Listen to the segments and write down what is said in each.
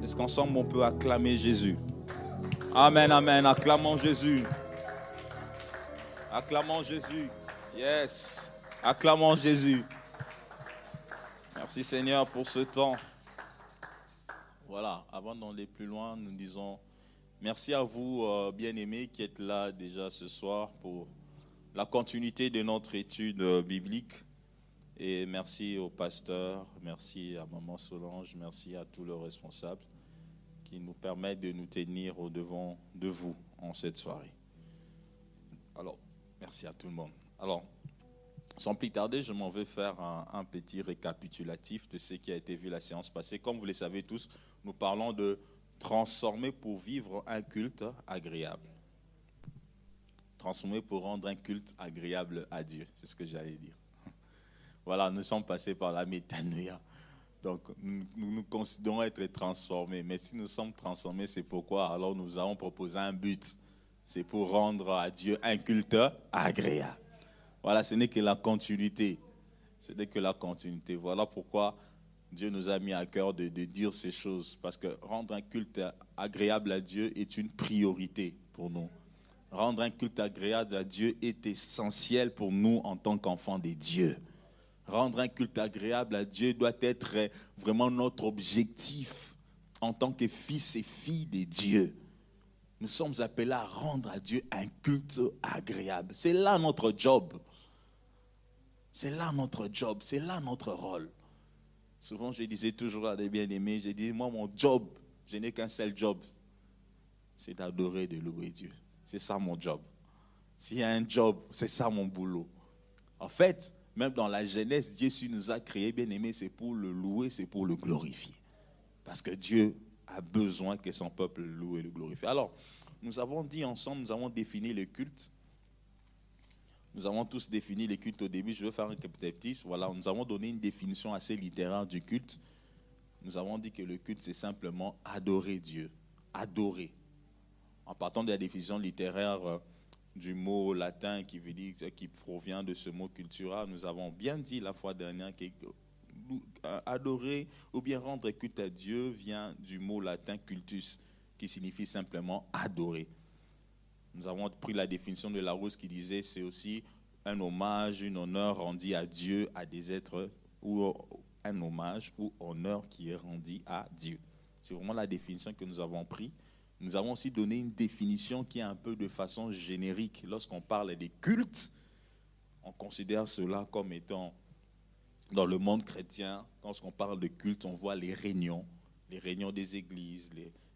Est-ce qu'ensemble on peut acclamer Jésus? Amen, amen. Acclamons Jésus. Acclamons Jésus. Yes. Acclamons Jésus. Merci Seigneur pour ce temps. Voilà, avant d'aller plus loin, nous disons merci à vous, bien-aimés, qui êtes là déjà ce soir pour la continuité de notre étude biblique. Et merci au pasteur, merci à Maman Solange, merci à tous les responsables qui nous permettent de nous tenir au-devant de vous en cette soirée. Alors, merci à tout le monde. Alors, sans plus tarder, je m'en vais faire un petit récapitulatif de ce qui a été vu la séance passée. Comme vous le savez tous, nous parlons de transformer pour vivre un culte agréable. Transformer pour rendre un culte agréable à Dieu, c'est ce que j'allais dire. Voilà, nous sommes passés par la métanoïa. Donc, nous considérons être transformés. Mais si nous sommes transformés, c'est pourquoi alors nous avons proposé un but. C'est pour rendre à Dieu un culte agréable. Voilà, ce n'est que la continuité. Ce n'est que la continuité. Voilà pourquoi Dieu nous a mis à cœur de dire ces choses. Parce que rendre un culte agréable à Dieu est une priorité pour nous. Rendre un culte agréable à Dieu est essentiel pour nous en tant qu'enfants de Dieu. Rendre un culte agréable à Dieu doit être vraiment notre objectif en tant que fils et filles de Dieu. Nous sommes appelés à rendre à Dieu un culte agréable. C'est là notre job. C'est là notre job, c'est là notre rôle. Souvent, je disais toujours à des bien-aimés, je dis, moi, mon job, je n'ai qu'un seul job, c'est d'adorer et de louer Dieu. C'est ça mon job. S'il y a un job, c'est ça mon boulot. En fait, même dans la Genèse, Jésus nous a créés, bien-aimés, c'est pour le louer, c'est pour le glorifier. Parce que Dieu a besoin que son peuple le loue et le glorifie. Alors, nous avons dit ensemble, nous avons défini le culte. Nous avons tous défini le culte au début. Je vais faire un récapitulatif. Voilà, nous avons donné une définition assez littéraire du culte. Nous avons dit que le culte, c'est simplement adorer Dieu. Adorer. En partant de la définition littéraire du mot latin qui provient de ce mot cultura, nous avons bien dit la fois dernière que adorer ou bien rendre culte à Dieu vient du mot latin cultus, qui signifie simplement adorer. Nous avons pris la définition de Larousse qui disait c'est aussi un hommage, un honneur rendu à Dieu, à des êtres, ou un hommage ou honneur qui est rendu à Dieu. C'est vraiment la définition que nous avons prise. Nous avons aussi donné une définition qui est un peu de façon générique. Lorsqu'on parle des cultes, on considère cela comme étant, dans le monde chrétien, lorsqu'on parle de culte, on voit les réunions des églises,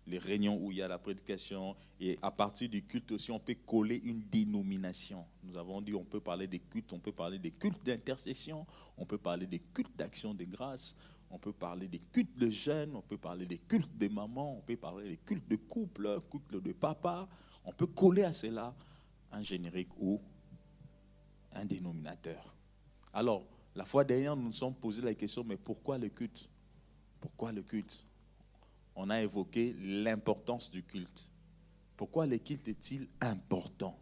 les réunions où il y a la prédication. Et à partir du culte aussi, on peut coller une dénomination. Nous avons dit on peut parler des cultes, on peut parler des cultes d'intercession, on peut parler des cultes d'action de grâce, on peut parler des cultes de jeunes, on peut parler des cultes des mamans, on peut parler des cultes de couple, cultes de papa. On peut coller à cela un générique ou un dénominateur. Alors, la fois dernière, nous nous sommes posé la question, mais pourquoi le culte? Pourquoi le culte? On a évoqué l'importance du culte. Pourquoi le culte est-il important?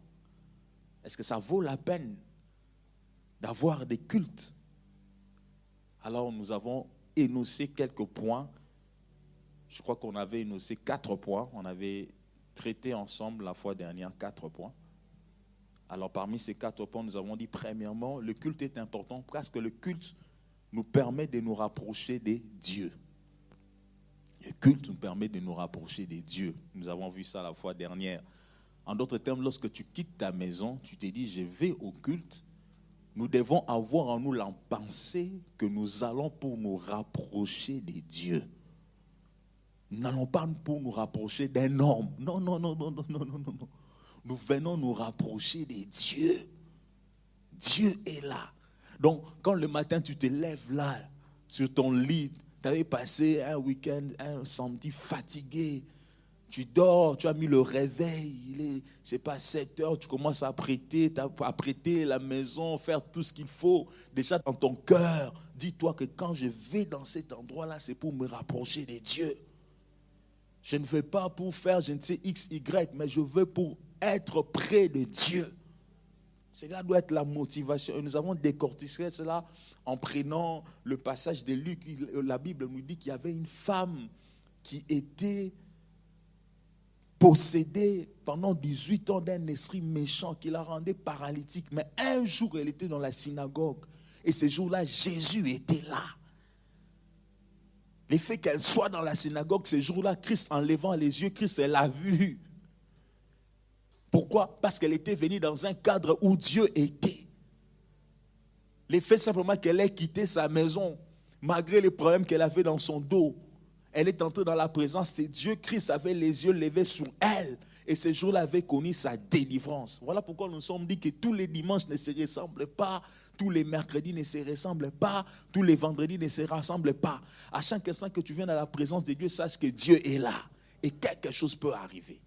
Est-ce que ça vaut la peine d'avoir des cultes? Alors, nous avons énoncé quelques points. Je crois qu'on avait énoncé 4 points. On avait traité ensemble la fois dernière 4 points. Alors, parmi ces 4 points, nous avons dit, premièrement, le culte est important parce que le culte nous permet de nous rapprocher des dieux. Le culte nous permet de nous rapprocher des dieux. Nous avons vu ça la fois dernière. En d'autres termes, lorsque tu quittes ta maison, tu te dis, je vais au culte. Nous devons avoir en nous la pensée que nous allons pour nous rapprocher des dieux. Nous n'allons pas pour nous rapprocher d'un homme. Non. Nous venons nous rapprocher des dieux. Dieu est là. Donc, quand le matin tu te lèves là, sur ton lit, tu avais passé un week-end, un samedi fatigué, tu dors, tu as mis le réveil, il est, je sais pas, 7 heures, tu commences à prêter la maison, faire tout ce qu'il faut. Déjà dans ton cœur, dis-toi que quand je vais dans cet endroit-là, c'est pour me rapprocher des dieux. Je ne vais pas pour faire, je ne sais, X, Y, mais je veux pour être près de Dieu. Cela doit être la motivation. Et nous avons décortiqué cela en prenant le passage de Luc. La Bible nous dit qu'il y avait une femme qui était possédée pendant 18 ans d'un esprit méchant qui la rendait paralytique. Mais un jour, elle était dans la synagogue. Et ce jour-là, Jésus était là. Le fait qu'elle soit dans la synagogue ce jour-là, Christ, en levant les yeux, Christ, elle l'a vue. Pourquoi? Parce qu'elle était venue dans un cadre où Dieu était. Le fait simplement qu'elle ait quitté sa maison, malgré les problèmes qu'elle avait dans son dos, elle est entrée dans la présence de Dieu. Christ avait les yeux levés sur elle. Et ce jour-là avait connu sa délivrance. Voilà pourquoi nous sommes dit que tous les dimanches ne se ressemblent pas. Tous les mercredis ne se ressemblent pas. Tous les vendredis ne se rassemblent pas. À chaque instant que tu viens dans la présence de Dieu, sache que Dieu est là. Et quelque chose peut arriver.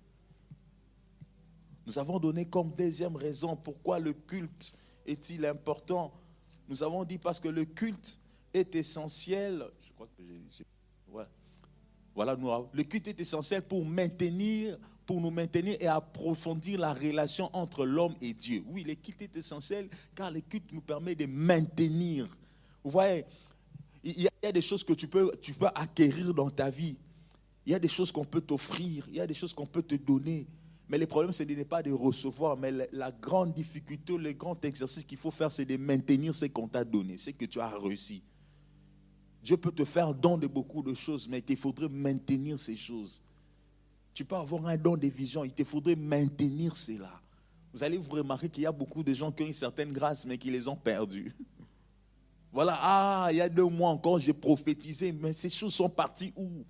Nous avons donné comme deuxième raison pourquoi le culte est-il important. Nous avons dit parce que le culte est essentiel. Je crois que voilà, le culte est essentiel pour nous maintenir et approfondir la relation entre l'homme et Dieu. Oui, le culte est essentiel car le culte nous permet de maintenir. Vous voyez, il y a des choses que tu peux acquérir dans ta vie. Il y a des choses qu'on peut t'offrir, il y a des choses qu'on peut te donner. Mais le problème, ce n'est pas de recevoir, mais la grande difficulté, le grand exercice qu'il faut faire, c'est de maintenir ce qu'on t'a donné, ce que tu as reçu. Dieu peut te faire don de beaucoup de choses, mais il te faudrait maintenir ces choses. Tu peux avoir un don de vision, il te faudrait maintenir cela. Vous allez vous remarquer qu'il y a beaucoup de gens qui ont une certaine grâce, mais qui les ont perdues. Voilà, il y a 2 mois encore, j'ai prophétisé, mais ces choses sont parties où?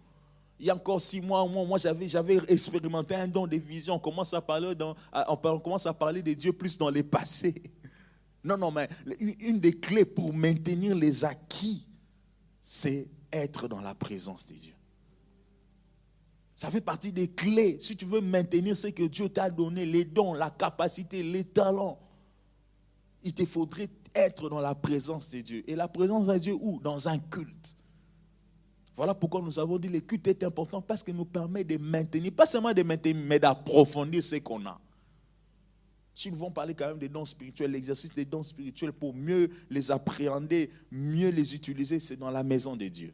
Il y a encore 6 mois, moi j'avais expérimenté un don de vision. On commence à parler de Dieu plus dans le passé. Non, mais une des clés pour maintenir les acquis, c'est être dans la présence de Dieu. Ça fait partie des clés. Si tu veux maintenir ce que Dieu t'a donné, les dons, la capacité, les talents, il te faudrait être dans la présence de Dieu. Et la présence de Dieu où? Dans un culte. Voilà pourquoi nous avons dit que le culte est important parce qu'il nous permet de maintenir, pas seulement de maintenir, mais d'approfondir ce qu'on a. Si nous voulons parler quand même des dons spirituels, l'exercice des dons spirituels pour mieux les appréhender, mieux les utiliser, c'est dans la maison de Dieu.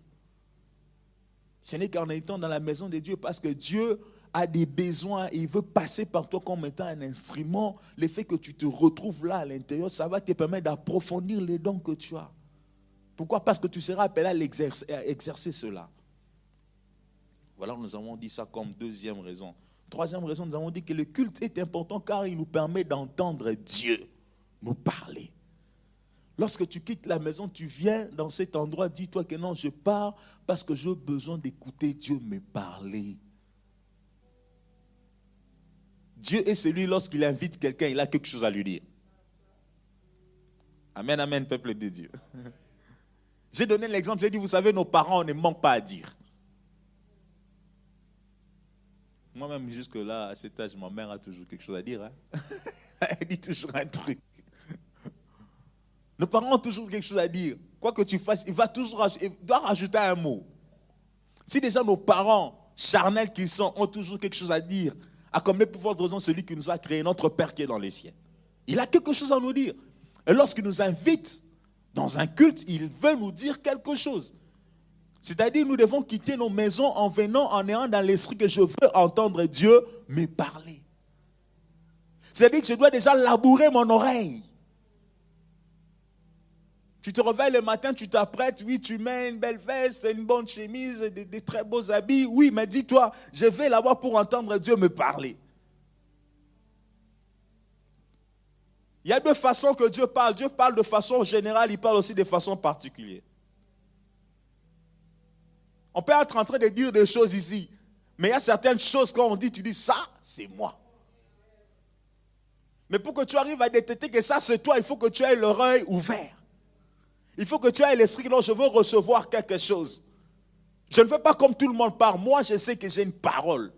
Ce n'est qu'en étant dans la maison de Dieu parce que Dieu a des besoins et il veut passer par toi comme étant un instrument. Le fait que tu te retrouves là à l'intérieur, ça va te permettre d'approfondir les dons que tu as. Pourquoi? Parce que tu seras appelé à exercer cela. Voilà, nous avons dit ça comme deuxième raison. Troisième raison, nous avons dit que le culte est important car il nous permet d'entendre Dieu nous parler. Lorsque tu quittes la maison, tu viens dans cet endroit, dis-toi que non, je pars parce que j'ai besoin d'écouter Dieu me parler. Dieu est celui, lorsqu'il invite quelqu'un, il a quelque chose à lui dire. Amen, amen, peuple de Dieu. J'ai donné l'exemple, j'ai dit, vous savez, nos parents, on ne manque pas à dire. Moi-même, jusque-là, à cet âge, ma mère a toujours quelque chose à dire. Hein? Elle dit toujours un truc. Nos parents ont toujours quelque chose à dire. Quoi que tu fasses, il doit rajouter un mot. Si déjà nos parents, charnels qu'ils sont, ont toujours quelque chose à dire, à combien de pouvoir de raison celui qui nous a créé, notre Père qui est dans les cieux. Il a quelque chose à nous dire. Et lorsqu'il nous invite dans un culte, il veut nous dire quelque chose. C'est-à-dire, nous devons quitter nos maisons en venant, en ayant dans l'esprit que je veux entendre Dieu me parler. C'est-à-dire que je dois déjà labourer mon oreille. Tu te réveilles le matin, tu t'apprêtes, oui, tu mets une belle veste, une bonne chemise, des très beaux habits. Oui, mais dis-toi, je vais là-bas pour entendre Dieu me parler. Il y a 2 façons que Dieu parle. Dieu parle de façon générale, il parle aussi de façon particulière. On peut être en train de dire des choses ici, mais il y a certaines choses quand on dit, tu dis, ça, c'est moi. Mais pour que tu arrives à détecter que ça, c'est toi, il faut que tu aies l'oreille ouverte. Il faut que tu aies l'esprit, non, je veux recevoir quelque chose. Je ne veux pas comme tout le monde parle. Moi, je sais que j'ai une parole.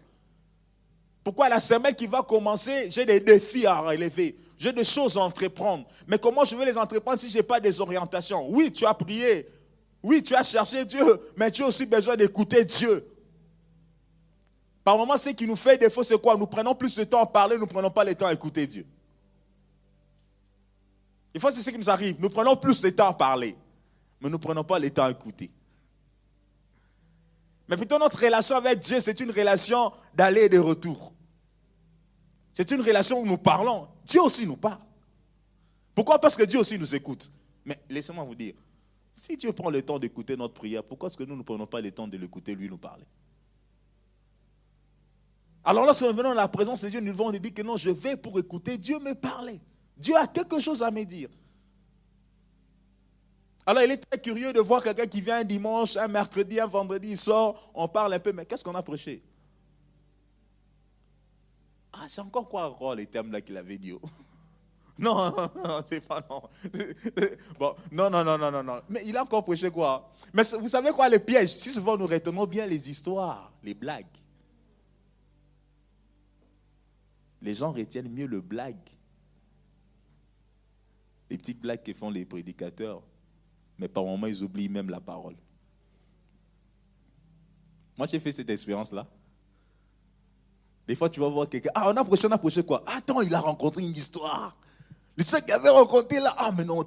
Pourquoi la semaine qui va commencer, j'ai des défis à relever. J'ai des choses à entreprendre. Mais comment je vais les entreprendre si je n'ai pas des orientations? Oui, tu as prié. Oui, tu as cherché Dieu, mais tu as aussi besoin d'écouter Dieu. Par moments, ce qui nous fait défaut, c'est quoi? Nous prenons plus de temps à parler, nous ne prenons pas le temps à écouter Dieu. Des fois, c'est ce qui nous arrive. Nous prenons plus de temps à parler, mais nous ne prenons pas le temps à écouter. Mais plutôt notre relation avec Dieu, c'est une relation d'aller et de retour. C'est une relation où nous parlons. Dieu aussi nous parle. Pourquoi? Parce que Dieu aussi nous écoute. Mais laissez-moi vous dire, si Dieu prend le temps d'écouter notre prière, pourquoi est-ce que nous ne prenons pas le temps de l'écouter, lui nous parler? Alors lorsque nous venons à la présence de Dieu, nous devons lui dire que non, je vais pour écouter Dieu me parler. Dieu a quelque chose à me dire. Alors il est très curieux de voir quelqu'un qui vient un dimanche, un mercredi, un vendredi, il sort, on parle un peu, mais qu'est-ce qu'on a prêché? Ah, c'est encore quoi les termes là qu'il avait dit? Non, c'est pas non. Bon, non. Mais il a encore prêché quoi? Mais vous savez quoi le piège? Si souvent nous retenons bien les histoires, les blagues. Les gens retiennent mieux le blague. Les petites blagues que font les prédicateurs. Mais par moments, ils oublient même la parole. Moi, j'ai fait cette expérience-là. Des fois, tu vas voir quelqu'un. Ah, on a prêché quoi? Attends, il a rencontré une histoire. Le seul qu'il avait rencontré là. Ah, mais non,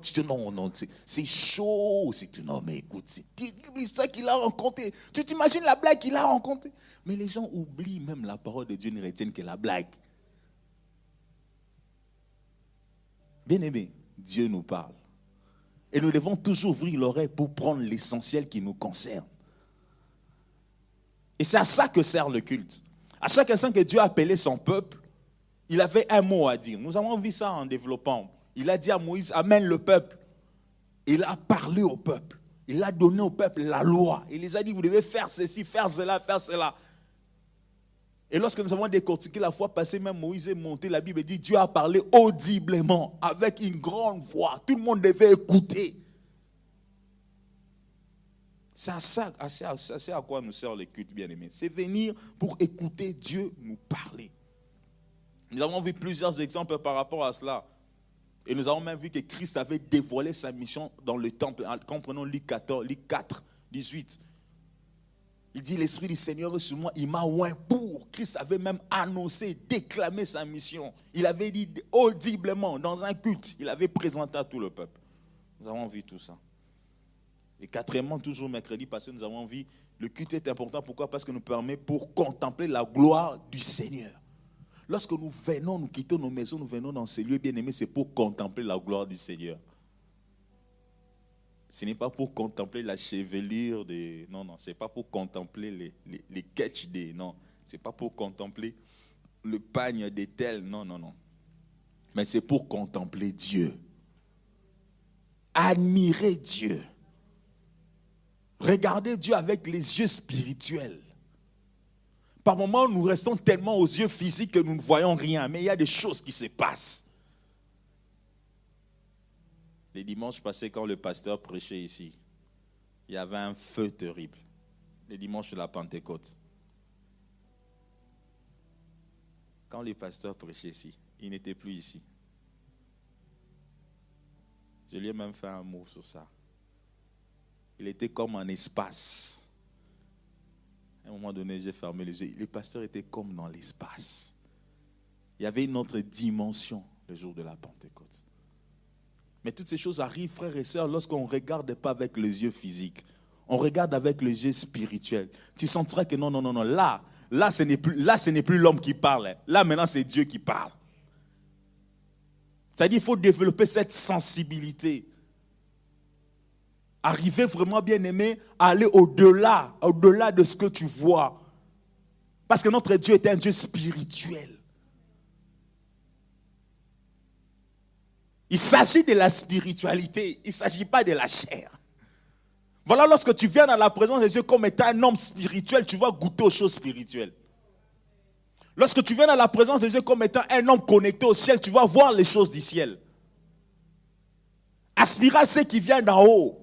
c'est chaud. Non, mais écoute, c'est terrible l'histoire qu'il a rencontrée. Tu t'imagines la blague qu'il a rencontrée? Mais les gens oublient même la parole de Dieu, ne retiennent que la blague. Bien-aimé, Dieu nous parle. Et nous devons toujours ouvrir l'oreille pour prendre l'essentiel qui nous concerne. Et c'est à ça que sert le culte. À chaque instant que Dieu a appelé son peuple, il avait un mot à dire. Nous avons vu ça en développant. Il a dit à Moïse, amène le peuple. Il a parlé au peuple. Il a donné au peuple la loi. Il les a dit, vous devez faire ceci, faire cela, faire cela. Et lorsque nous avons décortiqué la fois passée, même Moïse est monté, la Bible dit, Dieu a parlé audiblement, avec une grande voix. Tout le monde devait écouter. C'est à quoi nous sert le culte, bien-aimés. C'est venir pour écouter Dieu nous parler. Nous avons vu plusieurs exemples par rapport à cela. Et nous avons même vu que Christ avait dévoilé sa mission dans le temple. Comprenons Luc 4, 18. Il dit, l'Esprit du Seigneur est sur moi, il m'a oint pour. Christ avait même annoncé, déclamé sa mission. Il avait dit audiblement, dans un culte, il avait présenté à tout le peuple. Nous avons vu tout ça. Et quatrièmement, toujours mercredi passé, nous avons vu, le culte est important. Pourquoi? Parce que nous permet pour contempler la gloire du Seigneur. Lorsque nous venons, nous quittons nos maisons, nous venons dans ces lieux bien-aimés, c'est pour contempler la gloire du Seigneur. Ce n'est pas pour contempler la chevelure des... Non, ce n'est pas pour contempler les catchs des... Non, ce n'est pas pour contempler le pagne des tels. Non. Mais c'est pour contempler Dieu. Admirer Dieu. Regarder Dieu avec les yeux spirituels. Par moments, nous restons tellement aux yeux physiques que nous ne voyons rien. Mais il y a des choses qui se passent. Les dimanches passés, quand le pasteur prêchait ici, il y avait un feu terrible. Les dimanches de la Pentecôte. Quand le pasteur prêchait ici, il n'était plus ici. Je lui ai même fait un mot sur ça. Il était comme un espace. À un moment donné, j'ai fermé les yeux. Le pasteur était comme dans l'espace. Il y avait une autre dimension le jour de la Pentecôte. Mais toutes ces choses arrivent, frères et sœurs, lorsqu'on ne regarde pas avec les yeux physiques. On regarde avec les yeux spirituels. Tu sentiras que non. Là, ce n'est plus l'homme qui parle. Là, maintenant, c'est Dieu qui parle. C'est-à-dire qu'il faut développer cette sensibilité. Arriver vraiment bien aimé, à aller au-delà de ce que tu vois. Parce que notre Dieu est un Dieu spirituel. Il s'agit de la spiritualité, il ne s'agit pas de la chair. Voilà, lorsque tu viens dans la présence de Dieu comme étant un homme spirituel, tu vas goûter aux choses spirituelles. Lorsque tu viens dans la présence de Dieu comme étant un homme connecté au ciel, tu vas voir les choses du ciel. Aspirer à ce qui vient d'en haut.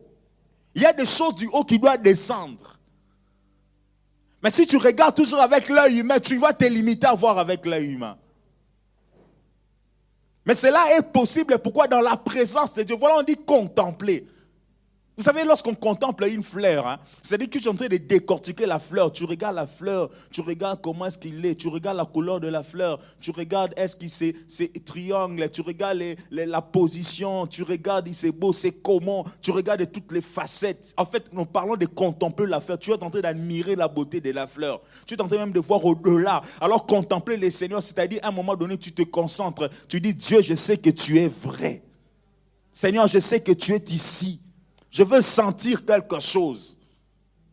Il y a des choses du haut qui doivent descendre. Mais si tu regardes toujours avec l'œil humain, tu vas te limiter à voir avec l'œil humain. Mais cela est possible. Pourquoi? Dans la présence de Dieu. Voilà, on dit contempler. Vous savez, lorsqu'on contemple une fleur, hein, c'est-à-dire que tu es en train de décortiquer la fleur. Tu regardes la fleur, tu regardes comment est-ce qu'il est, tu regardes la couleur de la fleur, tu regardes est-ce qu'il c'est triangle, tu regardes la position, tu regardes c'est beau, c'est comment, tu regardes toutes les facettes. En fait, nous parlons de contempler la fleur. Tu es en train d'admirer la beauté de la fleur. Tu es en train même de voir au-delà. Alors contempler le Seigneur, c'est-à-dire à un moment donné, tu te concentres. Tu dis, Dieu, je sais que tu es vrai. Seigneur, je sais que tu es ici. Je veux sentir quelque chose.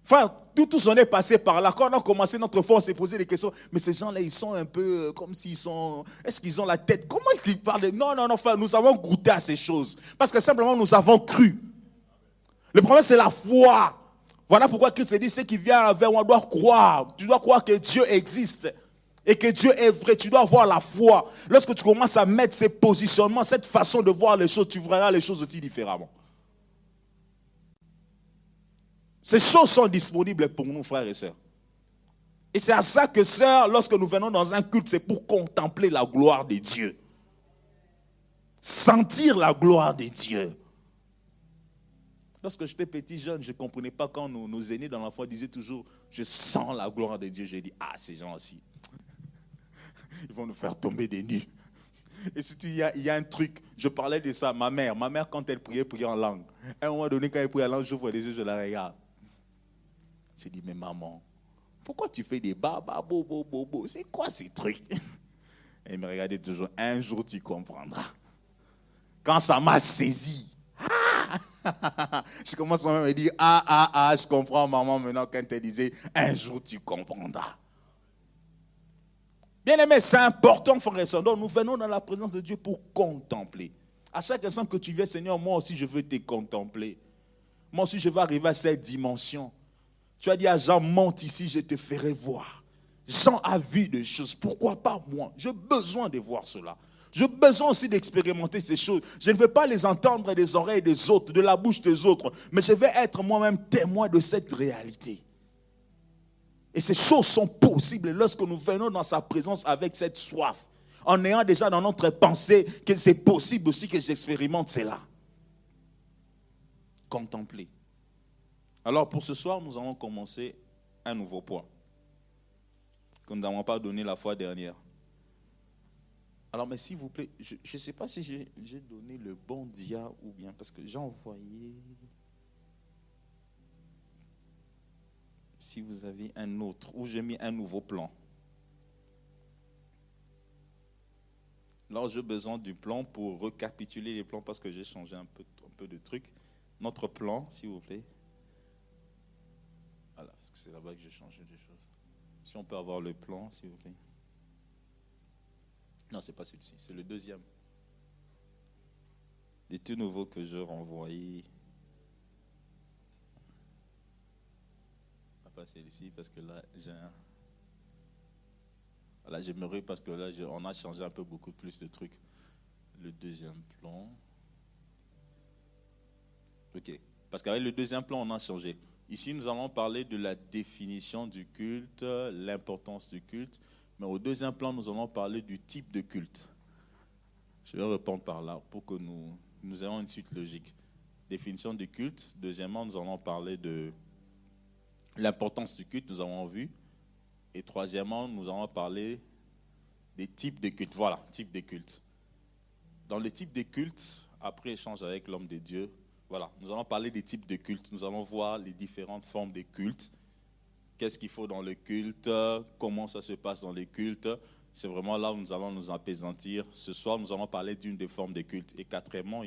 Enfin, tous on est passé par là. Quand on a commencé notre foi, on s'est posé des questions. Mais ces gens-là, ils sont un peu comme s'ils sont... Est-ce qu'ils ont la tête? Comment est-ce qu'ils parlent? Non, enfin, nous avons goûté à ces choses. Parce que simplement, nous avons cru. Le problème, c'est la foi. Voilà pourquoi Christ dit, ce qui vient avec, on doit croire. Tu dois croire que Dieu existe. Et que Dieu est vrai. Tu dois avoir la foi. Lorsque tu commences à mettre ces positionnements, cette façon de voir les choses, tu verras les choses aussi différemment. Ces choses sont disponibles pour nous, frères et sœurs. Et c'est à ça que, sœurs, lorsque nous venons dans un culte, c'est pour contempler la gloire de Dieu. Sentir la gloire de Dieu. Lorsque j'étais petit, jeune, je ne comprenais pas quand nos aînés dans la foi disaient toujours « Je sens la gloire de Dieu ». J'ai dit « Ah, ces gens-ci, ils vont nous faire tomber des nues ». Et surtout, il y a un truc, je parlais de ça, ma mère, quand elle priait en langue. À un moment donné, quand elle priait en langue, j'ouvre les yeux, je la regarde. J'ai dit, mais maman, pourquoi tu fais des baba, bo, c'est quoi ces trucs? Elle me regardait toujours, un jour tu comprendras. Quand ça m'a saisi, je commence à me dire, je comprends maman maintenant quand elle disait, un jour tu comprendras. Bien aimé, c'est important, frère et soeur. Donc nous venons dans la présence de Dieu pour contempler. À chaque instant que tu viens, Seigneur, moi aussi je veux te contempler. Moi aussi je veux arriver à cette dimension. Tu as dit à Jean, monte ici, je te ferai voir. Jean a vu des choses. Pourquoi pas moi? J'ai besoin de voir cela. J'ai besoin aussi d'expérimenter ces choses. Je ne veux pas les entendre des oreilles des autres, de la bouche des autres, mais je vais être moi-même témoin de cette réalité. Et ces choses sont possibles lorsque nous venons dans sa présence avec cette soif, en ayant déjà dans notre pensée que c'est possible aussi que j'expérimente cela. Contempler. Alors pour ce soir, nous allons commencer un nouveau point que nous n'avons pas donné la fois dernière. Alors mais s'il vous plaît, je ne sais pas si j'ai donné le bon dia ou bien, parce que j'ai envoyé... Si vous avez un autre, ou j'ai mis un nouveau plan. Alors j'ai besoin du plan pour récapituler les plans parce que j'ai changé un peu de trucs. Notre plan, s'il vous plaît. Voilà, parce que c'est là-bas que j'ai changé des choses. Si on peut avoir le plan, s'il vous plaît. Non, ce n'est pas celui-ci, c'est le deuxième. Les tout nouveaux que je renvoyais. Pas celui-ci parce que là, j'ai un... Voilà, j'aimerais parce que là, on a changé un peu beaucoup plus de trucs. Le deuxième plan. Ok. Parce qu'avec le deuxième plan, on a changé. Ici, nous allons parler de la définition du culte, l'importance du culte. Mais au deuxième plan, nous allons parler du type de culte. Je vais reprendre par là pour que nous ayons une suite logique. Définition du culte. Deuxièmement, nous allons parler de l'importance du culte, nous avons vu. Et troisièmement, nous allons parler des types de culte. Voilà, type de culte. Dans le type de culte, après échange avec l'homme de Dieu, voilà, nous allons parler des types de culte. Nous allons voir les différentes formes de culte. Qu'est-ce qu'il faut dans le culte? Comment ça se passe dans le culte? C'est vraiment là où nous allons nous apaisantir. Ce soir, nous allons parler d'une des formes de culte. Et quatrièmement,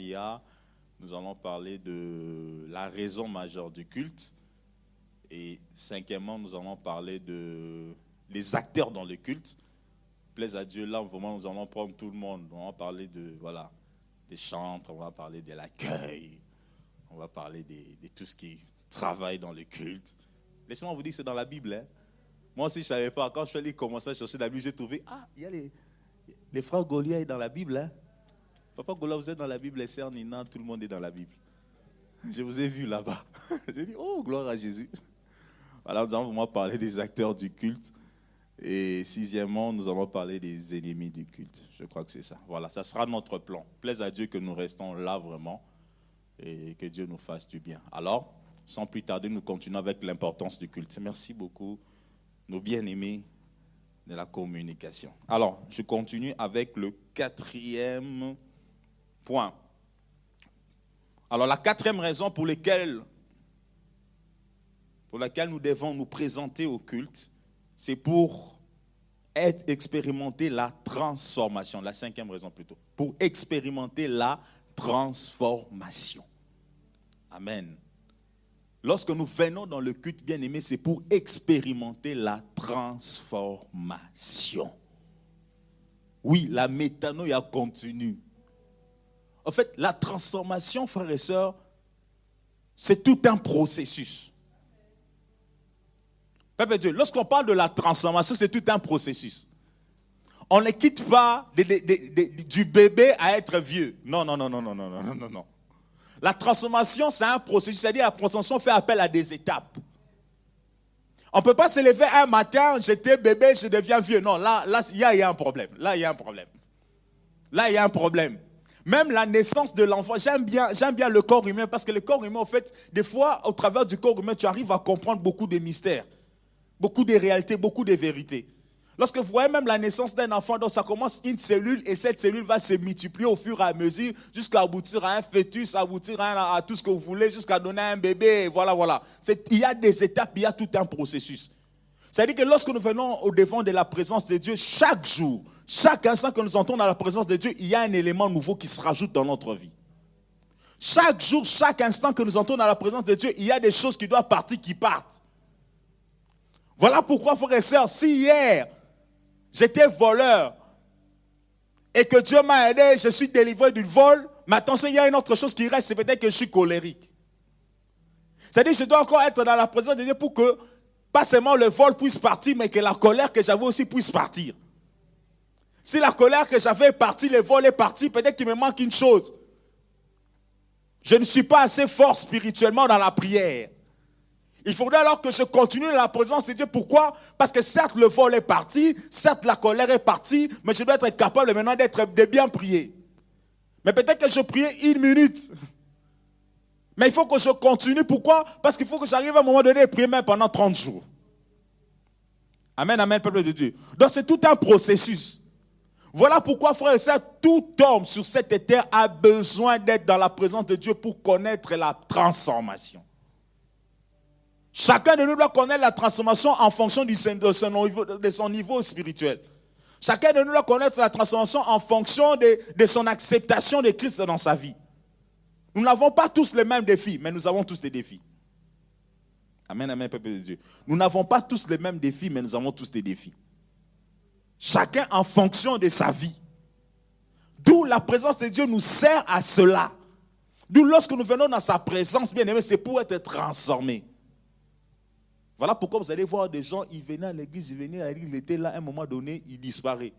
nous allons parler de la raison majeure du culte. Et cinquièmement, nous allons parler de les acteurs dans le culte. Plaise à Dieu, là, vraiment, nous allons prendre tout le monde. On va parler des chantres, on va parler de l'accueil, on va parler de tout ce qui travaille dans le culte. Laissez-moi vous dire que c'est dans la Bible. Hein. Moi aussi, je ne savais pas. Quand je suis allé commencer à chercher la Bible, j'ai trouvé, il y a les frères Goliath dans la Bible. Hein. Papa Goliath, vous êtes dans la Bible, les sœurs Nina, tout le monde est dans la Bible. Je vous ai vu là-bas. J'ai dit, oh, gloire à Jésus. Voilà, nous allons vraiment parler des acteurs du culte. Et sixièmement, nous allons parler des ennemis du culte. Je crois que c'est ça. Voilà, ça sera notre plan. Plaise à Dieu que nous restons là vraiment. et que Dieu nous fasse du bien. Alors, sans plus tarder, nous continuons avec l'importance du culte. Merci beaucoup, nos bien-aimés de la communication. Alors, je continue avec le 4e point. Alors, la 4e raison pour laquelle nous devons nous présenter au culte, c'est pour expérimenter la transformation. La 5e raison plutôt. Pour expérimenter la transformation. Amen. Lorsque nous venons dans le culte, bien aimé, c'est pour expérimenter la transformation. Oui, la métanoïa continue. En fait, la transformation, frères et sœurs, c'est tout un processus. Peuple de Dieu, lorsqu'on parle de la transformation, c'est tout un processus. On ne quitte pas du bébé à être vieux. Non. La transformation, c'est un processus, c'est-à-dire la transformation fait appel à des étapes. On ne peut pas se lever un matin, j'étais bébé, je deviens vieux. Non, là, il y a un problème. Là, il y a un problème. Même la naissance de l'enfant, j'aime bien le corps humain, parce que le corps humain, en fait, des fois, au travers du corps humain, tu arrives à comprendre beaucoup de mystères, beaucoup de réalités, beaucoup de vérités. Lorsque vous voyez même la naissance d'un enfant, donc ça commence une cellule et cette cellule va se multiplier au fur et à mesure jusqu'à aboutir à un fœtus, aboutir à tout ce que vous voulez, jusqu'à donner un bébé. Voilà. Il y a des étapes, il y a tout un processus. C'est-à-dire que lorsque nous venons au devant de la présence de Dieu, chaque jour, chaque instant que nous entrons dans la présence de Dieu, il y a un élément nouveau qui se rajoute dans notre vie. Chaque jour, chaque instant que nous entrons dans la présence de Dieu, il y a des choses qui doivent partir, qui partent. Voilà pourquoi, frères et sœurs, si hier, j'étais voleur et que Dieu m'a aidé, je suis délivré du vol, mais attention, il y a une autre chose qui reste, c'est peut-être que je suis colérique. C'est-à-dire que je dois encore être dans la présence de Dieu pour que, pas seulement le vol puisse partir, mais que la colère que j'avais aussi puisse partir. Si la colère que j'avais est partie, le vol est parti, peut-être qu'il me manque une chose. Je ne suis pas assez fort spirituellement dans la prière. Il faudrait alors que je continue dans la présence de Dieu. Pourquoi? Parce que certes le vol est parti, certes la colère est partie, mais je dois être capable maintenant de bien prier. Mais peut-être que je priais 1 minute. Mais il faut que je continue. Pourquoi? Parce qu'il faut que j'arrive à un moment donné à prier même pendant 30 jours. Amen, amen, peuple de Dieu. Donc c'est tout un processus. Voilà pourquoi, frères et sœurs, tout homme sur cette terre a besoin d'être dans la présence de Dieu pour connaître la transformation. Chacun de nous doit connaître la transformation en fonction de son niveau spirituel. Chacun de nous doit connaître la transformation en fonction de son acceptation de Christ dans sa vie. Nous n'avons pas tous les mêmes défis, mais nous avons tous des défis. Amen, amen, peuple de Dieu. Nous n'avons pas tous les mêmes défis, mais nous avons tous des défis. Chacun en fonction de sa vie. D'où la présence de Dieu nous sert à cela. D'où lorsque nous venons dans sa présence, bien aimé, c'est pour être transformés. Voilà pourquoi vous allez voir des gens, ils venaient à l'église, il était là, à un moment donné, il disparaît.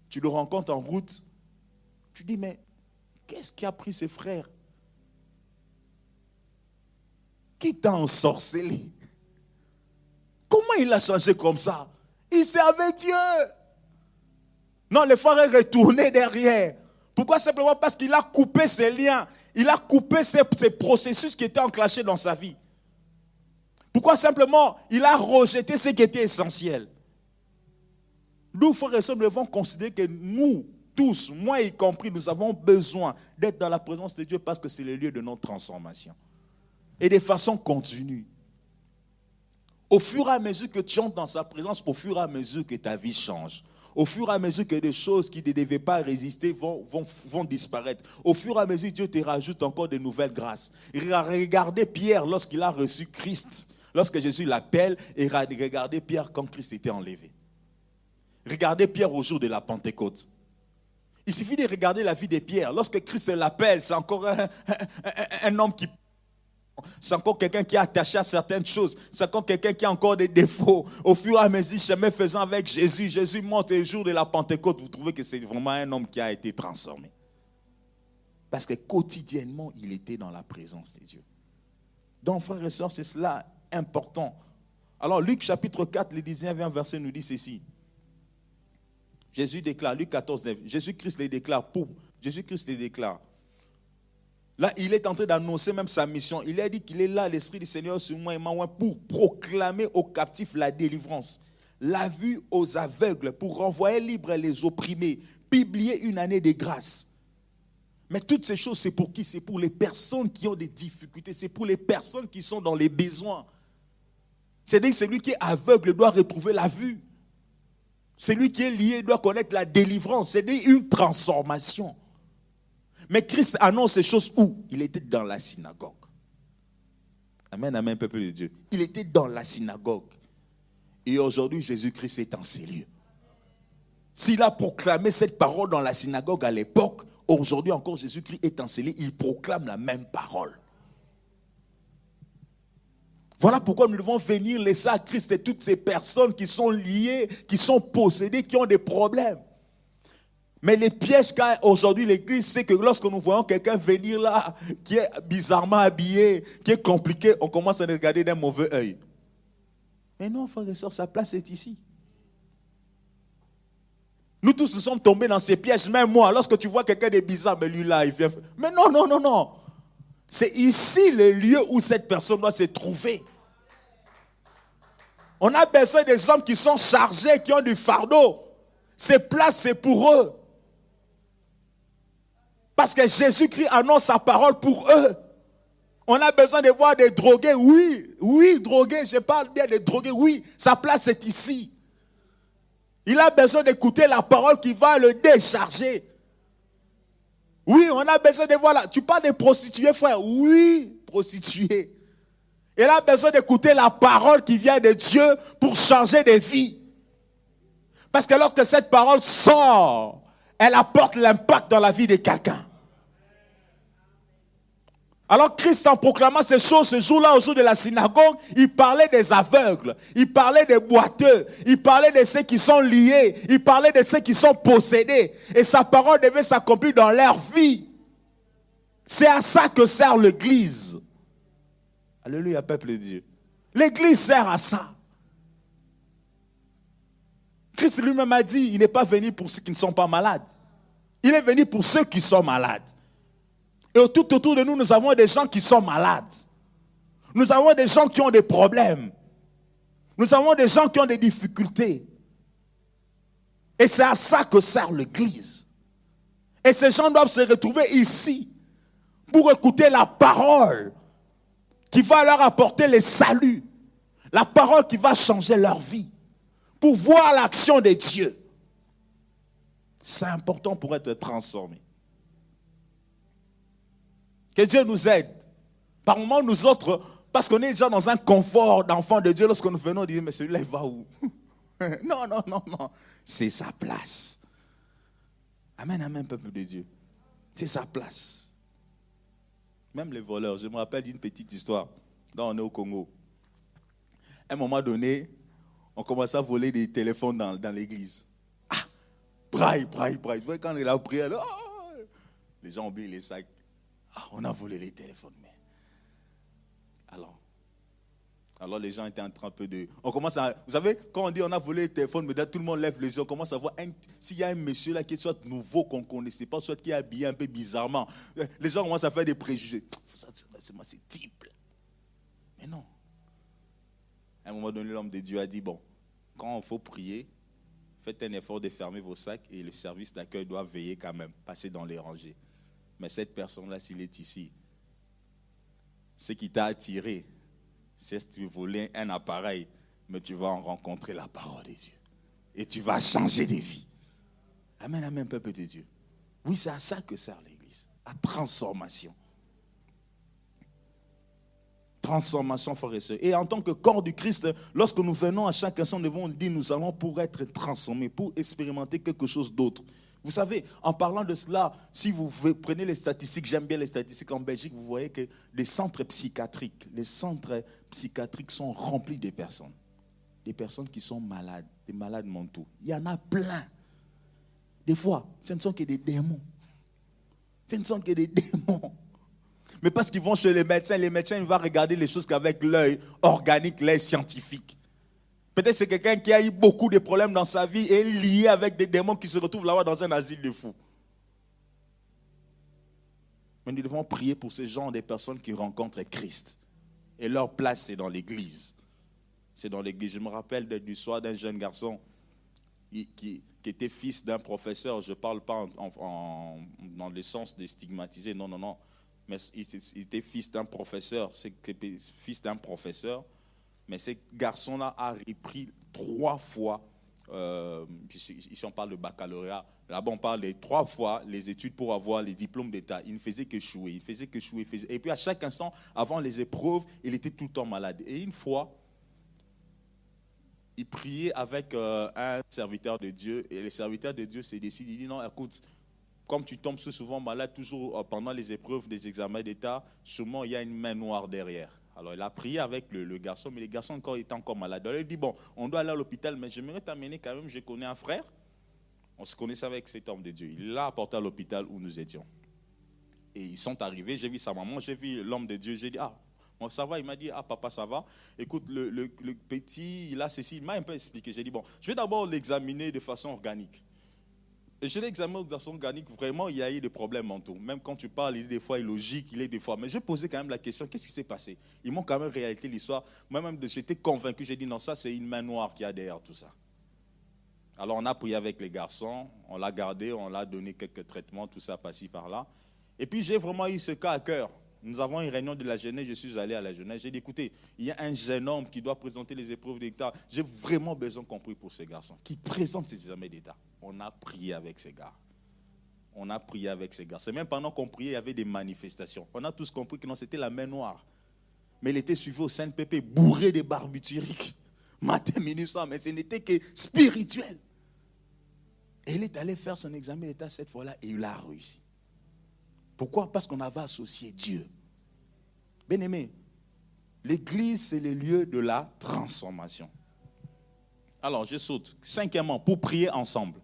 Tu le rencontres en route, tu dis, mais qu'est-ce qui a pris ses frères? Qui t'a ensorcelé? Comment il a changé comme ça? Il servait Dieu. Non, le frère est retourné derrière. Pourquoi? Simplement parce qu'il a coupé ses liens. Il a coupé ces processus qui étaient enclenchés dans sa vie. Pourquoi? Simplement, il a rejeté ce qui était essentiel. Nous, frères et sœurs, nous devons considérer que nous, tous, moi y compris, nous avons besoin d'être dans la présence de Dieu parce que c'est le lieu de notre transformation. Et de façon continue. Au fur et à mesure que tu entres dans sa présence, au fur et à mesure que ta vie change, au fur et à mesure que des choses qui ne devaient pas résister vont disparaître, au fur et à mesure Dieu te rajoute encore de nouvelles grâces. Regardez Pierre lorsqu'il a reçu Christ, lorsque Jésus l'appelle, et regardez Pierre quand Christ était enlevé. Regardez Pierre au jour de la Pentecôte. Il suffit de regarder la vie de Pierre. Lorsque Christ l'appelle, c'est encore un homme qui... C'est encore quelqu'un qui est attaché à certaines choses. C'est encore quelqu'un qui a encore des défauts. Au fur et à mesure, chemin faisant avec Jésus, Jésus monte le jour de la Pentecôte. Vous trouvez que c'est vraiment un homme qui a été transformé. Parce que quotidiennement, il était dans la présence de Dieu. Donc, frères et sœurs, c'est cela important. Alors, Luc chapitre 4, le 19e verset nous dit ceci. Jésus déclare, Luc 14, 9, Jésus-Christ les déclare. Là, il est en train d'annoncer même sa mission. Il a dit qu'il est là, l'Esprit du Seigneur sur moi et moi, pour proclamer aux captifs la délivrance, la vue aux aveugles, pour renvoyer libres les opprimés, publier une année de grâce. Mais toutes ces choses, c'est pour qui? C'est pour les personnes qui ont des difficultés, c'est pour les personnes qui sont dans les besoins. C'est-à-dire celui qui est aveugle doit retrouver la vue. Celui qui est lié doit connaître la délivrance. C'est-à-dire une transformation. Mais Christ annonce ces choses où? Il était dans la synagogue. Amen, amen, peuple de Dieu. Il était dans la synagogue. Et aujourd'hui, Jésus-Christ est en ces lieux. S'il a proclamé cette parole dans la synagogue à l'époque, aujourd'hui encore, Jésus-Christ est en ces lieux. Il proclame la même parole. Voilà pourquoi nous devons venir laisser à Christ et toutes ces personnes qui sont liées, qui sont possédées, qui ont des problèmes. Mais les pièges qu'a aujourd'hui l'Église, c'est que lorsque nous voyons quelqu'un venir là, qui est bizarrement habillé, qui est compliqué, on commence à le regarder d'un mauvais œil. Mais non, frères et sœurs, sa place est ici. Nous tous nous sommes tombés dans ces pièges, même moi. Lorsque tu vois quelqu'un de bizarre, mais lui là, il vient... Mais non, non, non, non. C'est ici le lieu où cette personne doit se trouver. On a besoin des hommes qui sont chargés, qui ont du fardeau. Ces places, c'est pour eux. Parce que Jésus-Christ annonce sa parole pour eux. On a besoin de voir des drogués, oui, drogués, je parle bien des drogués, oui, sa place est ici. Il a besoin d'écouter la parole qui va le décharger. Oui, on a besoin de voir, tu parles des prostituées, frère, oui, prostituées. Il a besoin d'écouter la parole qui vient de Dieu pour changer des vies. Parce que lorsque cette parole sort, elle apporte l'impact dans la vie de quelqu'un. Alors Christ, en proclamant ces choses ce jour-là, au jour de la synagogue, il parlait des aveugles, il parlait des boiteux, il parlait de ceux qui sont liés, il parlait de ceux qui sont possédés. Et sa parole devait s'accomplir dans leur vie. C'est à ça que sert l'Église. Alléluia, peuple de Dieu. L'Église sert à ça. Christ lui-même a dit, il n'est pas venu pour ceux qui ne sont pas malades. Il est venu pour ceux qui sont malades. Et tout autour de nous, nous avons des gens qui sont malades. Nous avons des gens qui ont des problèmes. Nous avons des gens qui ont des difficultés. Et c'est à ça que sert l'Église. Et ces gens doivent se retrouver ici pour écouter la parole qui va leur apporter le salut. La parole qui va changer leur vie. Pour voir l'action de Dieu. C'est important pour être transformé. Que Dieu nous aide. Par moments, nous autres, parce qu'on est déjà dans un confort d'enfant de Dieu, lorsque nous venons, on dit, mais celui-là, il va où? Non, non, non, non. C'est sa place. Amen, amen, peuple de Dieu. C'est sa place. Même les voleurs, je me rappelle d'une petite histoire. Là, on est au Congo. À un moment donné, on commençait à voler des téléphones dans l'église. Ah, braille. Tu vois, quand il a prié, les gens oublient les sacs. Ah, on a volé les téléphones. Mais... Alors les gens étaient en train un peu de... On commence à... Vous savez, quand on dit on a volé les téléphones, mais tout le monde lève les yeux, on commence à voir s'il y a un monsieur là qui est soit nouveau, qu'on ne connaissait pas, soit qui est habillé un peu bizarrement. Les gens commencent à faire des préjugés. C'est type. Mais non. À un moment donné, l'homme de Dieu a dit, bon, quand il faut prier, faites un effort de fermer vos sacs et le service d'accueil doit veiller quand même, passer dans les rangées. Mais cette personne-là, s'il est ici, ce qui t'a attiré, c'est que tu voulais un appareil, mais tu vas en rencontrer la parole de Dieu. Et tu vas changer de vie. Amen, amen, peuple de Dieu. Oui, c'est à ça que sert l'Église, à transformation. Transformation, frères et sœurs. Et en tant que corps du Christ, lorsque nous venons à chaque instant, nous devons dire, nous allons pour être transformés, pour expérimenter quelque chose d'autre. Vous savez, en parlant de cela, si vous prenez les statistiques, j'aime bien les statistiques en Belgique, vous voyez que les centres psychiatriques sont remplis de personnes. Des personnes qui sont malades, des malades mentaux. Il y en a plein. Des fois, ce ne sont que des démons. Ce ne sont que des démons. Mais parce qu'ils vont chez les médecins ils vont regarder les choses qu'avec l'œil organique, l'œil scientifique. Peut-être c'est quelqu'un qui a eu beaucoup de problèmes dans sa vie et est lié avec des démons qui se retrouvent là-bas dans un asile de fous. Mais nous devons prier pour ces gens, des personnes qui rencontrent Christ. Et leur place, c'est dans l'église. C'est dans l'église. Je me rappelle du soir d'un jeune garçon qui était fils d'un professeur. Je ne parle pas dans le sens de stigmatiser, non. Mais il était fils d'un professeur. C'est fils d'un professeur. Mais ce garçon-là a repris 3 fois, ici on parle de baccalauréat, là-bas on parle de 3 fois les études pour avoir les diplômes d'État. Il ne faisait qu'échouer, Et puis à chaque instant, avant les épreuves, il était tout le temps malade. Et une fois, il priait avec un serviteur de Dieu, et le serviteur de Dieu s'est décidé, il dit non, écoute, comme tu tombes souvent malade, toujours pendant les épreuves des examens d'État, sûrement il y a une main noire derrière. Alors il a prié avec le garçon, mais le garçon était encore malade. Alors il dit, bon, on doit aller à l'hôpital, mais j'aimerais t'amener quand même, je connais un frère. On se connaissait avec cet homme de Dieu. Il l'a apporté à l'hôpital où nous étions. Et ils sont arrivés, j'ai vu sa maman, j'ai vu l'homme de Dieu, j'ai dit, ah, bon, ça va, il m'a dit, ah papa, ça va. Écoute, le petit, il a ceci, il m'a un peu expliqué. J'ai dit, bon, je vais d'abord l'examiner de façon organique. Et je l'ai examiné de façon organique, vraiment, il y a eu des problèmes mentaux. Même quand tu parles, il est des fois illogique, il est des fois. Mais je posais quand même la question, qu'est-ce qui s'est passé? Ils m'ont quand même réalité l'histoire. Moi-même, j'étais convaincu, j'ai dit, non, ça, c'est une main noire qui a derrière tout ça. Alors, on a prié avec les garçons, on l'a gardé, on l'a donné quelques traitements, tout ça, par-ci, par-là. Et puis, j'ai vraiment eu ce cas à cœur. Nous avons une réunion de la jeunesse, je suis allé à la jeunesse. J'ai dit, écoutez, il y a un jeune homme qui doit présenter les épreuves d'État. J'ai vraiment besoin qu'on prie pour ce garçon, qui présente ses examens d'État. On a prié avec ces gars. C'est même pendant qu'on priait, il y avait des manifestations. On a tous compris que non, c'était la main noire. Mais il était suivi au Saint-Pépé, bourré de barbituriques. Matin, minuit, soir, mais ce n'était que spirituel. Et il est allé faire son examen d'État cette fois-là et il a réussi. Pourquoi? Parce qu'on avait associé Dieu. Bien-aimé, l'église, c'est le lieu de la transformation. Alors, je saute. 5e, pour prier ensemble.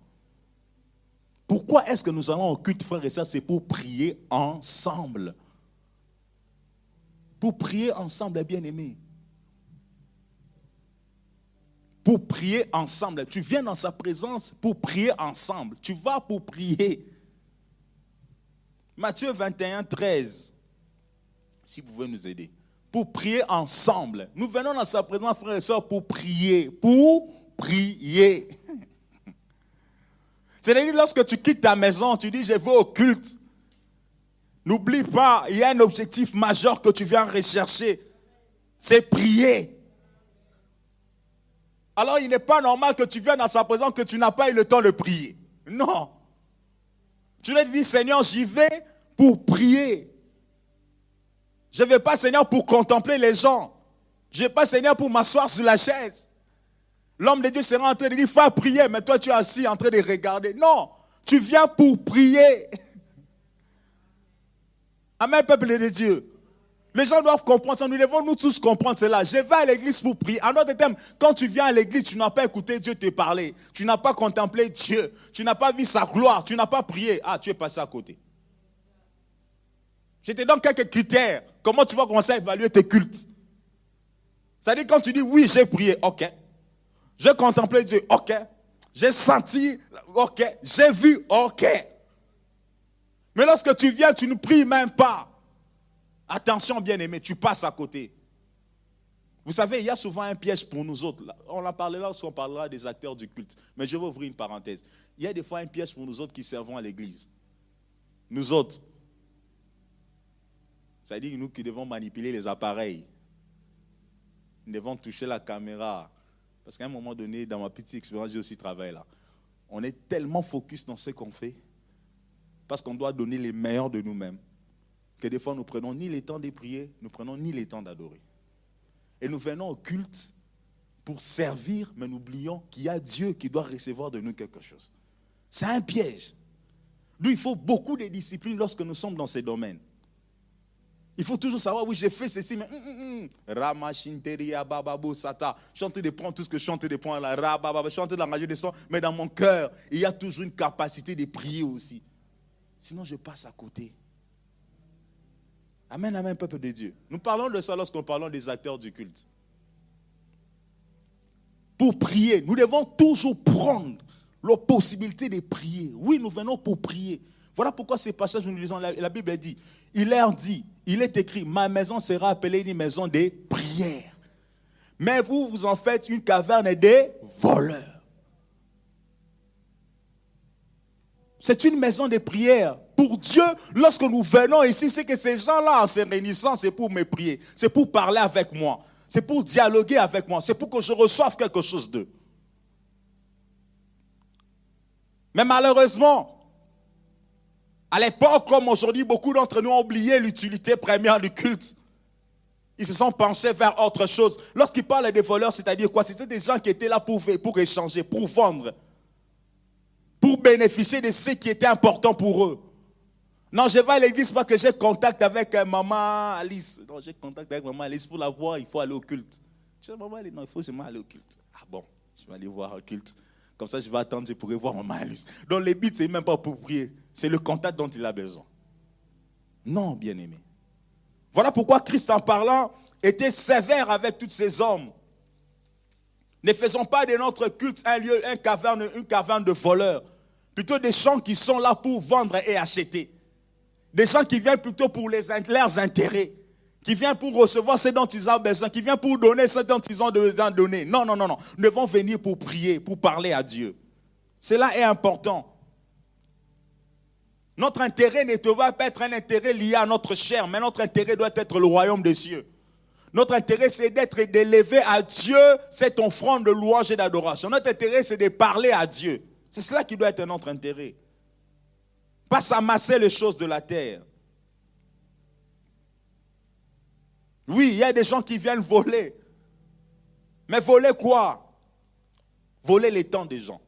Pourquoi est-ce que nous allons au culte, frères et sœurs? C'est pour prier ensemble. Pour prier ensemble, bien-aimé. Pour prier ensemble. Tu viens dans sa présence pour prier ensemble. Tu vas pour prier. Matthieu 21, 13. Si vous pouvez nous aider. Pour prier ensemble. Nous venons dans sa présence, frères et sœurs, pour prier. Pour prier. C'est-à-dire, lorsque tu quittes ta maison, tu dis, je vais au culte. N'oublie pas, il y a un objectif majeur que tu viens rechercher. C'est prier. Alors, il n'est pas normal que tu viennes dans sa présence, que tu n'as pas eu le temps de prier. Non. Tu lui dis, Seigneur, j'y vais pour prier. Je ne vais pas, Seigneur, pour contempler les gens. Je ne vais pas, Seigneur, pour m'asseoir sur la chaise. L'homme de Dieu sera en train de dire, il faut prier, mais toi, tu es assis en train de regarder. Non, tu viens pour prier. Amen, peuple de Dieu. Les gens doivent comprendre ça. Nous devons nous tous comprendre cela. Je vais à l'église pour prier. En d'autres termes, quand tu viens à l'église, tu n'as pas écouté Dieu te parler. Tu n'as pas contemplé Dieu. Tu n'as pas vu sa gloire. Tu n'as pas prié. Ah, tu es passé à côté. Je te donne quelques critères. Comment tu vas commencer à évaluer tes cultes? C'est-à-dire quand tu dis, oui, j'ai prié. Ok. J'ai contemplé Dieu. Ok. J'ai senti. Ok. J'ai vu. Ok. Mais lorsque tu viens, tu ne pries même pas. Attention, bien-aimé, tu passes à côté. Vous savez, il y a souvent un piège pour nous autres. On en parlera lorsqu'on parlera des acteurs du culte. Mais je vais ouvrir une parenthèse. Il y a des fois un piège pour nous autres qui servons à l'église. Nous autres. C'est-à-dire nous qui devons manipuler les appareils. Nous devons toucher la caméra. Parce qu'à un moment donné, dans ma petite expérience, j'ai aussi travaillé là. On est tellement focus dans ce qu'on fait. Parce qu'on doit donner les meilleurs de nous-mêmes. Que des fois, nous ne prenons ni le temps de prier, nous ne prenons ni le temps d'adorer. Et nous venons au culte pour servir, mais nous oublions qu'il y a Dieu qui doit recevoir de nous quelque chose. C'est un piège. D'où il faut beaucoup de discipline lorsque nous sommes dans ces domaines. Il faut toujours savoir, oui, j'ai fait ceci, mais Rama Shinteria Bababo Sata. Je suis en train de prendre tout ce que je suis en train de prendre là, je suis en train d'engager des sons, mais dans mon cœur, il y a toujours une capacité de prier aussi. Sinon, je passe à côté. Amen, amen, peuple de Dieu. Nous parlons de ça lorsqu'on parle des acteurs du culte. Pour prier, nous devons toujours prendre la possibilité de prier. Oui, nous venons pour prier. Voilà pourquoi ces passages, nous lisons, la Bible dit, il leur dit, il est écrit, ma maison sera appelée une maison des prières. Mais vous, vous en faites une caverne des voleurs. C'est une maison de prière. Pour Dieu, lorsque nous venons ici, c'est que ces gens-là, en se réunissant, c'est pour me prier. C'est pour parler avec moi. C'est pour dialoguer avec moi. C'est pour que je reçoive quelque chose d'eux. Mais malheureusement, à l'époque, comme aujourd'hui, beaucoup d'entre nous ont oublié l'utilité première du culte. Ils se sont penchés vers autre chose. Lorsqu'ils parlent des voleurs, c'est-à-dire quoi? C'était des gens qui étaient là pour échanger, pour vendre, pour bénéficier de ce qui était important pour eux. Non, je vais à l'église parce que j'ai contact avec maman Alice. Non, j'ai contact avec maman Alice. Pour la voir, il faut aller au culte. Je dis, maman Alice, non, il faut seulement aller au culte. Ah bon, je vais aller voir au culte. Comme ça, je vais attendre, je pourrai voir maman Alice. Donc, le but, ce n'est même pas pour prier. C'est le contact dont il a besoin. Non, bien-aimé. Voilà pourquoi Christ, en parlant, était sévère avec tous ces hommes. Ne faisons pas de notre culte un lieu, une caverne de voleurs. Plutôt des gens qui sont là pour vendre et acheter. Des gens qui viennent plutôt pour leurs intérêts. Qui viennent pour recevoir ce dont ils ont besoin. Qui viennent pour donner ce dont ils ont besoin de donner. Non, non, non, non. Nous devons venir pour prier, pour parler à Dieu. Cela est important. Notre intérêt ne doit pas être un intérêt lié à notre chair, mais notre intérêt doit être le royaume des cieux. Notre intérêt, c'est d'élever à Dieu cette offrande de louange et d'adoration. Notre intérêt, c'est de parler à Dieu. C'est cela qui doit être notre intérêt. Pas s'amasser les choses de la terre. Oui, il y a des gens qui viennent voler. Mais voler quoi? Voler les temps des gens.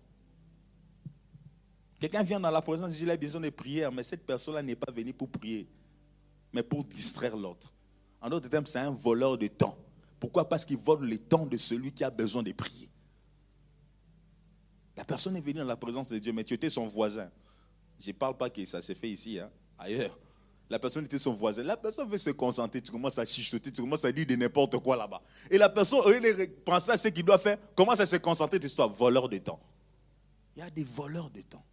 Quelqu'un vient dans la présence et dit, il a besoin de prière, mais cette personne-là n'est pas venue pour prier, mais pour distraire l'autre. En d'autres termes, c'est un voleur de temps. Pourquoi? Parce qu'il vole le temps de celui qui a besoin de prier. La personne est venue dans la présence de Dieu, mais tu étais son voisin. Je ne parle pas que ça s'est fait ici, hein, ailleurs. La personne était son voisin. La personne veut se concentrer, tu commences à chuchoter, tu commences à dire de n'importe quoi là-bas. Et la personne, au lieu de penser à ce qu'il doit faire, commence à se concentrer, tu sois voleur de temps. Il y a des voleurs de temps.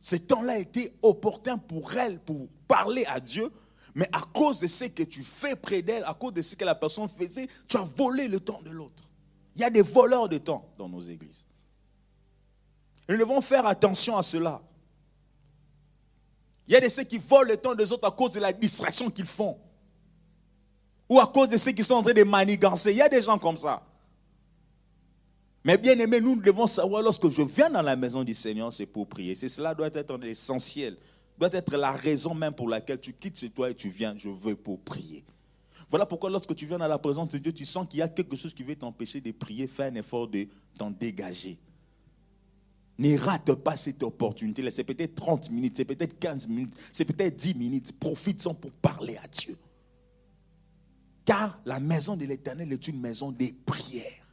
Ce temps-là était opportun pour elle, pour parler à Dieu, mais à cause de ce que tu fais près d'elle, à cause de ce que la personne faisait, tu as volé le temps de l'autre. Il y a des voleurs de temps dans nos églises. Et nous devons faire attention à cela. Il y a de ceux qui volent le temps des autres à cause de la distraction qu'ils font. Ou à cause de ceux qui sont en train de manigancer. Il y a des gens comme ça. Mais bien aimé, nous devons savoir, lorsque je viens dans la maison du Seigneur, c'est pour prier. Cela doit être l'essentiel. Doit être la raison même pour laquelle tu quittes chez toi et tu viens, je veux pour prier. Voilà pourquoi lorsque tu viens dans la présence de Dieu, tu sens qu'il y a quelque chose qui veut t'empêcher de prier, fais un effort de t'en dégager. Ne rate pas cette opportunité. C'est peut-être 30 minutes, c'est peut-être 15 minutes, c'est peut-être 10 minutes. Profite-en pour parler à Dieu. Car la maison de l'Éternel est une maison de prière.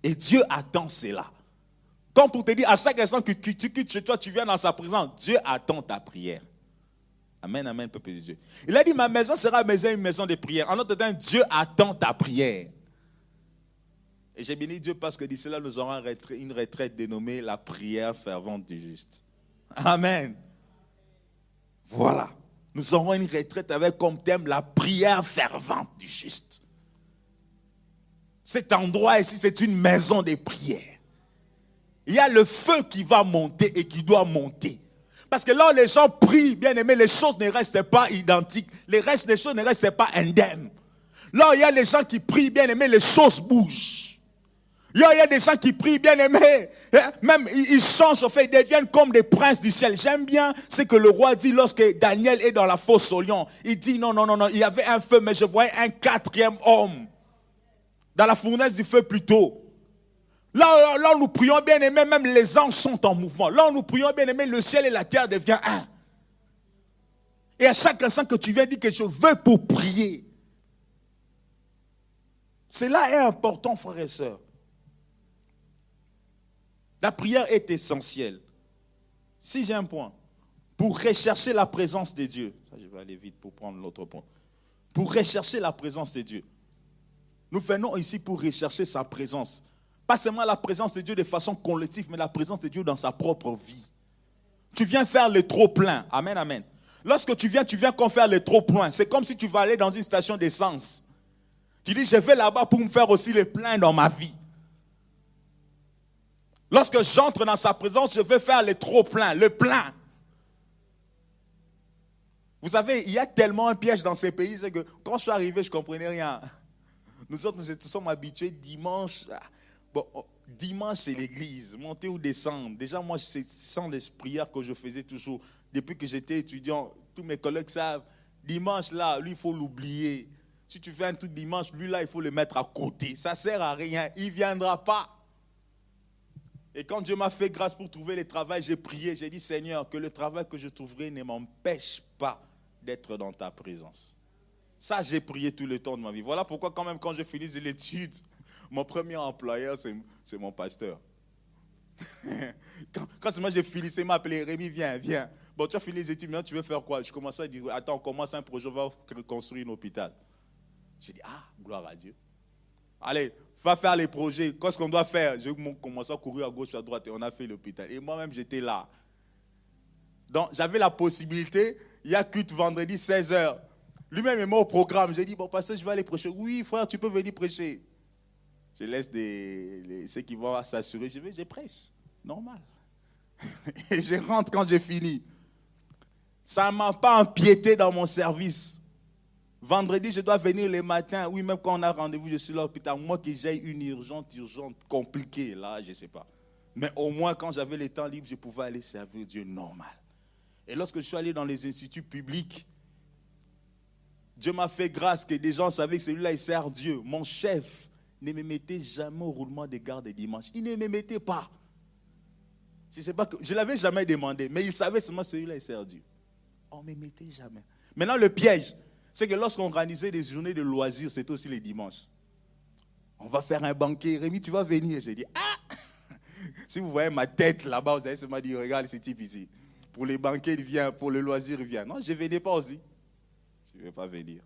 Et Dieu attend cela. Comme pour te dire, à chaque instant que tu quittes chez toi, tu viens dans sa présence, Dieu attend ta prière. Amen, amen, peuple de Dieu. Il a dit, ma maison sera une maison de prière. En d'autres temps, Dieu attend ta prière. Et j'ai béni Dieu parce que d'ici là, nous aurons une retraite dénommée la prière fervente du juste. Amen. Voilà. Nous aurons une retraite avec comme thème la prière fervente du juste. Cet endroit ici, c'est une maison de prière. Il y a le feu qui va monter et qui doit monter. Parce que là où les gens prient, bien aimé, les choses ne restent pas identiques. Les choses ne restent pas indemnes. Là où il y a les gens qui prient, bien aimé, les choses bougent. Là où il y a des gens qui prient, bien aimé, même ils changent, en fait, ils deviennent comme des princes du ciel. J'aime bien ce que le roi dit lorsque Daniel est dans la fosse au lion. Il dit non, non, non, non, il y avait un feu, mais je voyais un quatrième homme. Dans la fournaise du feu plutôt. Là où nous prions bien aimé, même les anges sont en mouvement. Là où nous prions bien aimé, le ciel et la terre deviennent un. Et à chaque instant que tu viens dire que je veux pour prier. Cela est important, frères et sœurs. La prière est essentielle. Si j'ai un point, pour rechercher la présence de Dieu, ça, je vais aller vite pour prendre l'autre point. Pour rechercher la présence de Dieu. Nous venons ici pour rechercher sa présence. Pas seulement la présence de Dieu de façon collective, mais la présence de Dieu dans sa propre vie. Tu viens faire le trop-plein. Amen, amen. Lorsque tu viens qu'on faire le trop-plein. C'est comme si tu vas aller dans une station d'essence. Tu dis, je vais là-bas pour me faire aussi le plein dans ma vie. Lorsque j'entre dans sa présence, je vais faire le trop-plein, le plein. Vous savez, il y a tellement un piège dans ces pays, c'est que quand je suis arrivé, je ne comprenais rien. Nous autres, nous sommes habitués dimanche. Bon, dimanche, c'est l'église, monter ou descendre. Déjà, moi, c'est sans les prières que je faisais toujours. Depuis que j'étais étudiant, tous mes collègues savent, dimanche, là, lui, il faut l'oublier. Si tu fais un truc dimanche, lui, là, il faut le mettre à côté. Ça ne sert à rien, il ne viendra pas. Et quand Dieu m'a fait grâce pour trouver le travail, j'ai prié, j'ai dit, Seigneur, que le travail que je trouverai ne m'empêche pas d'être dans ta présence. Ça, j'ai prié tout le temps de ma vie. Voilà pourquoi quand même, quand je finis l'étude, mon premier employeur, c'est mon pasteur. Quand moi j'ai fini, il m'a appelé, Rémi, viens. Bon, tu as fini les études, maintenant tu veux faire quoi? Je commençais à dire, attends, on commence un projet, on va construire un hôpital. J'ai dit, gloire à Dieu. Allez, va faire les projets. Qu'est-ce qu'on doit faire? J'ai commencé à courir à gauche, à droite et on a fait l'hôpital. Et moi-même, j'étais là. Donc, j'avais la possibilité, il y a culte vendredi 16h. Lui-même est mort au programme. J'ai dit, bon, pasteur, je vais aller prêcher. Oui, frère, tu peux venir prêcher. Je laisse ceux qui vont s'assurer. Je prêche. Normal. Et je rentre quand j'ai fini. Ça ne m'a pas empiété dans mon service. Vendredi, je dois venir le matin. Oui, même quand on a rendez-vous, je suis là à l'hôpital. Moi, que j'ai une urgente, compliquée. Là, je ne sais pas. Mais au moins, quand j'avais le temps libre, je pouvais aller servir Dieu normal. Et lorsque je suis allé dans les instituts publics, Dieu m'a fait grâce que des gens savaient que celui-là, il sert Dieu. Mon chef ne me mettait jamais au roulement des gardes des dimanches. Il ne me mettait pas. Je ne sais pas, je ne l'avais jamais demandé, mais il savait seulement celui-là, il sert Dieu. On ne me mettait jamais. Maintenant, le piège, c'est que lorsqu'on organisait des journées de loisirs, c'était aussi les dimanches. On va faire un banquet. Rémi, tu vas venir. J'ai dit, si vous voyez ma tête là-bas, vous allez seulement dire, regarde ce type ici. Pour les banquets, il vient. Pour le loisir, il vient. Non, je ne venais pas aussi. Je ne vais pas venir.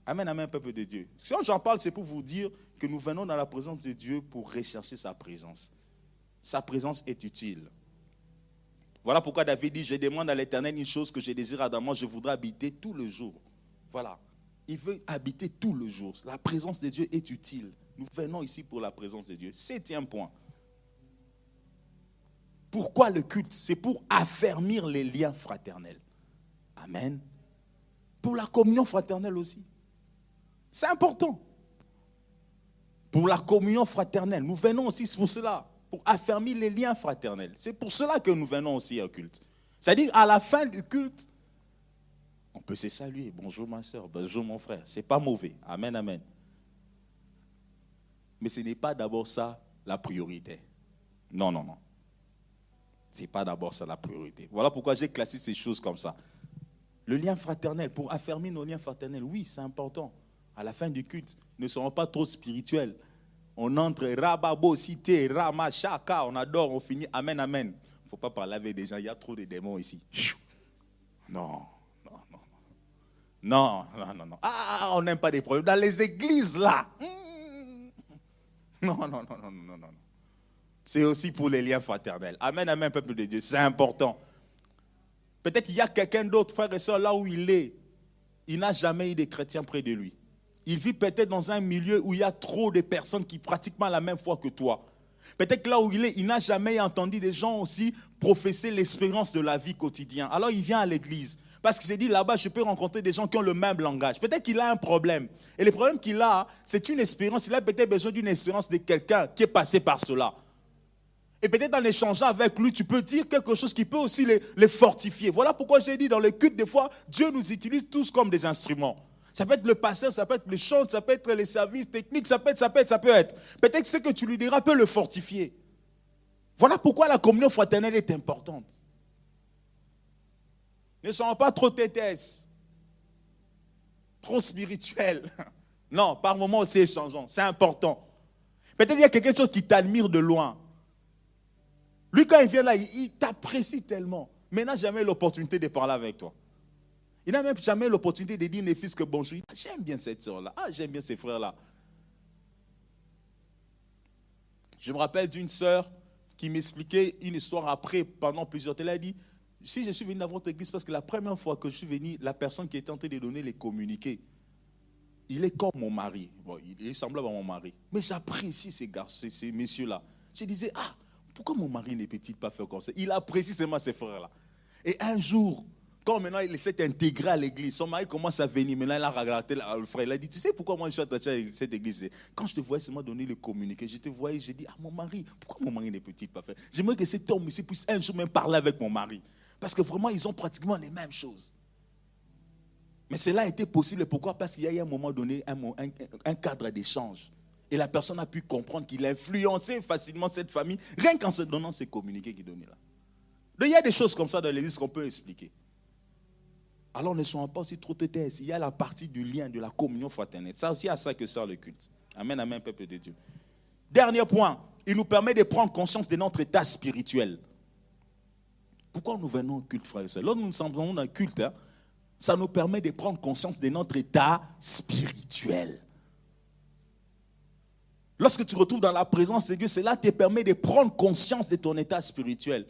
Amen, amen, peuple de Dieu. Si j'en parle, c'est pour vous dire que nous venons dans la présence de Dieu pour rechercher sa présence. Sa présence est utile. Voilà pourquoi David dit, je demande à l'Éternel une chose que je désire ardemment, je voudrais habiter tout le jour. Voilà. Il veut habiter tout le jour. La présence de Dieu est utile. Nous venons ici pour la présence de Dieu. 7e point. Pourquoi le culte? C'est pour affermir les liens fraternels. Amen. Pour la communion fraternelle aussi. C'est important. Pour la communion fraternelle. Nous venons aussi pour cela. Pour affermir les liens fraternels. C'est pour cela que nous venons aussi au culte. C'est-à-dire, à la fin du culte, on peut se saluer. Bonjour ma soeur, bonjour mon frère. Ce n'est pas mauvais. Amen, amen. Mais ce n'est pas d'abord ça la priorité. Non, non, non. Ce n'est pas d'abord ça la priorité. Voilà pourquoi j'ai classé ces choses comme ça. Le lien fraternel, pour affermir nos liens fraternels, oui, c'est important. À la fin du culte, ne serons pas trop spirituels. On entre, rababo, cité, rama, chaka, on adore, on finit, amen, amen. Il ne faut pas parler avec des gens, il y a trop de démons ici. Non, non, non. Non, non, non, non. On n'aime pas des problèmes. Dans les églises, là. Non, non, non, non, non, non. C'est aussi pour les liens fraternels. Amen, amen, peuple de Dieu, c'est important. Peut-être qu'il y a quelqu'un d'autre, frère et soeur, là où il est. Il n'a jamais eu de chrétiens près de lui. Il vit peut-être dans un milieu où il y a trop de personnes qui pratiquent la même foi que toi. Peut-être que là où il est, il n'a jamais entendu des gens aussi professer l'expérience de la vie quotidienne. Alors il vient à l'église. Parce qu'il s'est dit, là-bas, je peux rencontrer des gens qui ont le même langage. Peut-être qu'il a un problème. Et le problème qu'il a, c'est une expérience. Il a peut-être besoin d'une expérience de quelqu'un qui est passé par cela. Et peut-être en échangeant avec lui, tu peux dire quelque chose qui peut aussi les fortifier. Voilà pourquoi j'ai dit dans le culte, des fois, Dieu nous utilise tous comme des instruments. Ça peut être le pasteur, ça peut être le chant, ça peut être les services techniques, ça peut être. Peut-être que ce que tu lui diras peut le fortifier. Voilà pourquoi la communion fraternelle est importante. Ne soyons pas trop têtesses, trop spirituels. Non, par moments aussi échangeons. C'est important. Peut-être qu'il y a quelque chose qui t'admire de loin. Lui, quand il vient là, il t'apprécie tellement. Mais il n'a jamais l'opportunité de parler avec toi. Il n'a même jamais l'opportunité de dire, les fils, que bonjour. J'aime bien cette soeur-là. J'aime bien ces frères-là. Je me rappelle d'une sœur qui m'expliquait une histoire après, pendant plusieurs temps. Elle a dit, si je suis venu dans votre église, parce que la première fois que je suis venu, la personne qui était en train de donner les communiqués, il est comme mon mari. Bon, il est semblable à mon mari. Mais j'apprécie ces garçons, ces messieurs-là. Je disais, pourquoi mon mari ne peut-il pas faire comme ça? Il apprécie seulement ces frères-là. Et un jour, quand maintenant il s'est intégré à l'église, son mari commence à venir. Maintenant, il a regardé le frère. Il a dit, tu sais pourquoi moi je suis attaché à cette église? Quand je te voyais seulement donner le communiqué, je te voyais, j'ai dit, mon mari, pourquoi mon mari ne peut-il pas faire? J'aimerais que cet homme ici puisse un jour même parler avec mon mari. Parce que vraiment, ils ont pratiquement les mêmes choses. Mais cela a été possible. Pourquoi? Parce qu'il y a eu à un moment donné un cadre d'échange. Et la personne a pu comprendre qu'il influençait facilement cette famille, rien qu'en se donnant ces communiqués qu'il donnait là. Donc il y a des choses comme ça dans l'église qu'on peut expliquer. Alors ne soyons pas aussi trop têtes. Il y a la partie du lien, de la communion fraternelle. Ça aussi, à ça que sert le culte. Amen, amen, peuple de Dieu. Dernier point, il nous permet de prendre conscience de notre état spirituel. Pourquoi nous venons au culte, frères et sœurs? Lorsque nous sommes dans un culte, ça nous permet de prendre conscience de notre état spirituel. Lorsque tu retrouves dans la présence de Dieu, cela te permet de prendre conscience de ton état spirituel.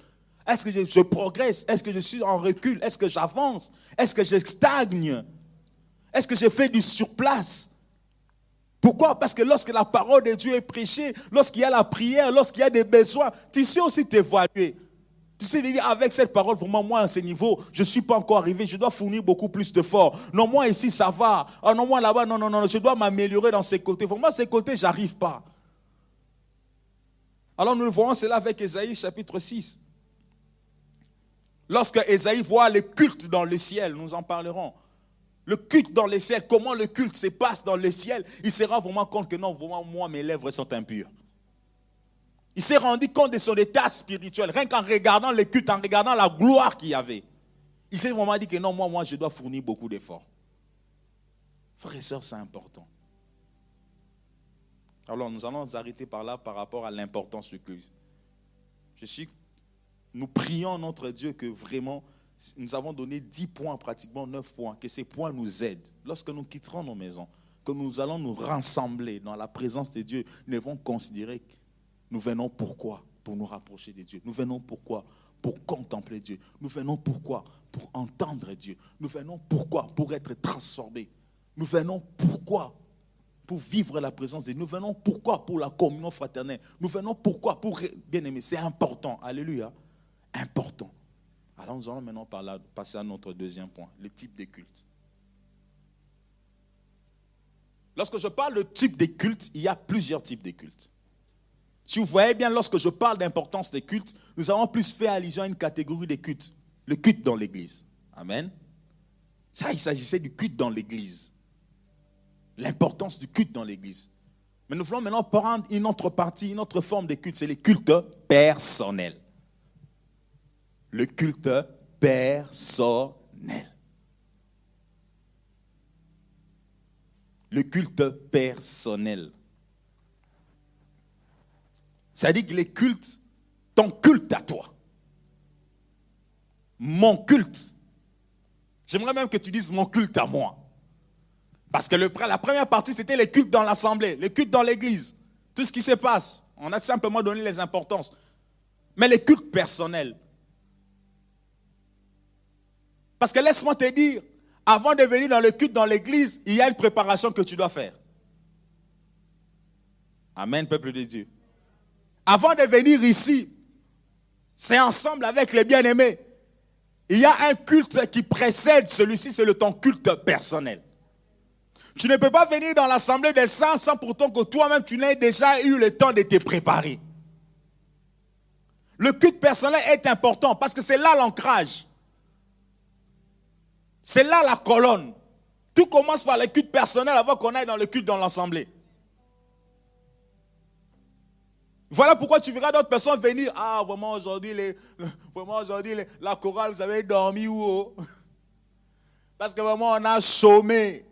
Est-ce que je progresse? Est-ce que je suis en recul? Est-ce que j'avance? Est-ce que je stagne? Est-ce que je fais du surplace? Pourquoi? Parce que lorsque la parole de Dieu est prêchée, lorsqu'il y a la prière, lorsqu'il y a des besoins, tu sais aussi t'évaluer. Tu sais dire, avec cette parole, vraiment, moi, à ce niveau, je ne suis pas encore arrivé, je dois fournir beaucoup plus d'efforts. Non, moi, ici, ça va. Ah non, moi, là-bas, non, je dois m'améliorer dans ces côtés. Vraiment, ces côtés, je n'arrive pas. Alors, nous voyons cela avec Ésaïe, chapitre 6. Lorsque Ésaïe voit le culte dans le ciel, nous en parlerons. Le culte dans le ciel, comment le culte se passe dans le ciel, il se rend vraiment compte que non, vraiment, moi, mes lèvres sont impures. Il s'est rendu compte de son état spirituel, rien qu'en regardant le culte, en regardant la gloire qu'il y avait. Il s'est vraiment dit que non, moi, je dois fournir beaucoup d'efforts. Frères et sœurs, c'est important. Alors, nous allons nous arrêter par là par rapport à l'importance du culte. Nous prions notre Dieu que vraiment, nous avons donné 10 points, pratiquement 9 points, que ces points nous aident. Lorsque nous quitterons nos maisons, que nous allons nous rassembler dans la présence de Dieu, nous devons considérer que nous venons pourquoi? Pour nous rapprocher de Dieu. Nous venons pourquoi? Pour contempler Dieu. Nous venons pourquoi? Pour entendre Dieu. Nous venons pourquoi? Pour être transformés. Nous venons pourquoi? Pour vivre la présence de Dieu. Nous venons pourquoi? Pour la communion fraternelle. Nous venons pourquoi? Pour, bien aimé, c'est important. Alléluia. Important. Alors nous allons maintenant passer à notre deuxième point, le type de culte. Lorsque je parle de type de culte, il y a plusieurs types de cultes. Si vous voyez bien, lorsque je parle d'importance des cultes, nous avons plus fait allusion à une catégorie de cultes. Le culte dans l'église. Amen. Ça, il s'agissait du culte dans l'église. L'importance du culte dans l'église. Mais nous voulons maintenant prendre une autre partie, une autre forme de culte. C'est le culte personnel. Le culte personnel. Le culte personnel. C'est-à-dire que les cultes, ton culte à toi. Mon culte. J'aimerais même que tu dises mon culte à moi. Parce que la première partie, c'était les cultes dans l'assemblée, les cultes dans l'église. Tout ce qui se passe. On a simplement donné les importances. Mais les cultes personnels. Parce que laisse-moi te dire, avant de venir dans le culte dans l'église, il y a une préparation que tu dois faire. Amen, peuple de Dieu. Avant de venir ici, c'est ensemble avec les bien-aimés. Il y a un culte qui précède celui-ci, c'est ton culte personnel. Tu ne peux pas venir dans l'assemblée des saints sans pourtant que toi-même tu n'aies déjà eu le temps de te préparer. Le culte personnel est important parce que c'est là l'ancrage. C'est là la colonne. Tout commence par le culte personnel avant qu'on aille dans le culte dans l'assemblée. Voilà pourquoi tu verras d'autres personnes venir. Ah, vraiment aujourd'hui, la chorale, vous avez dormi où? Oh? Parce que vraiment, on a chômé.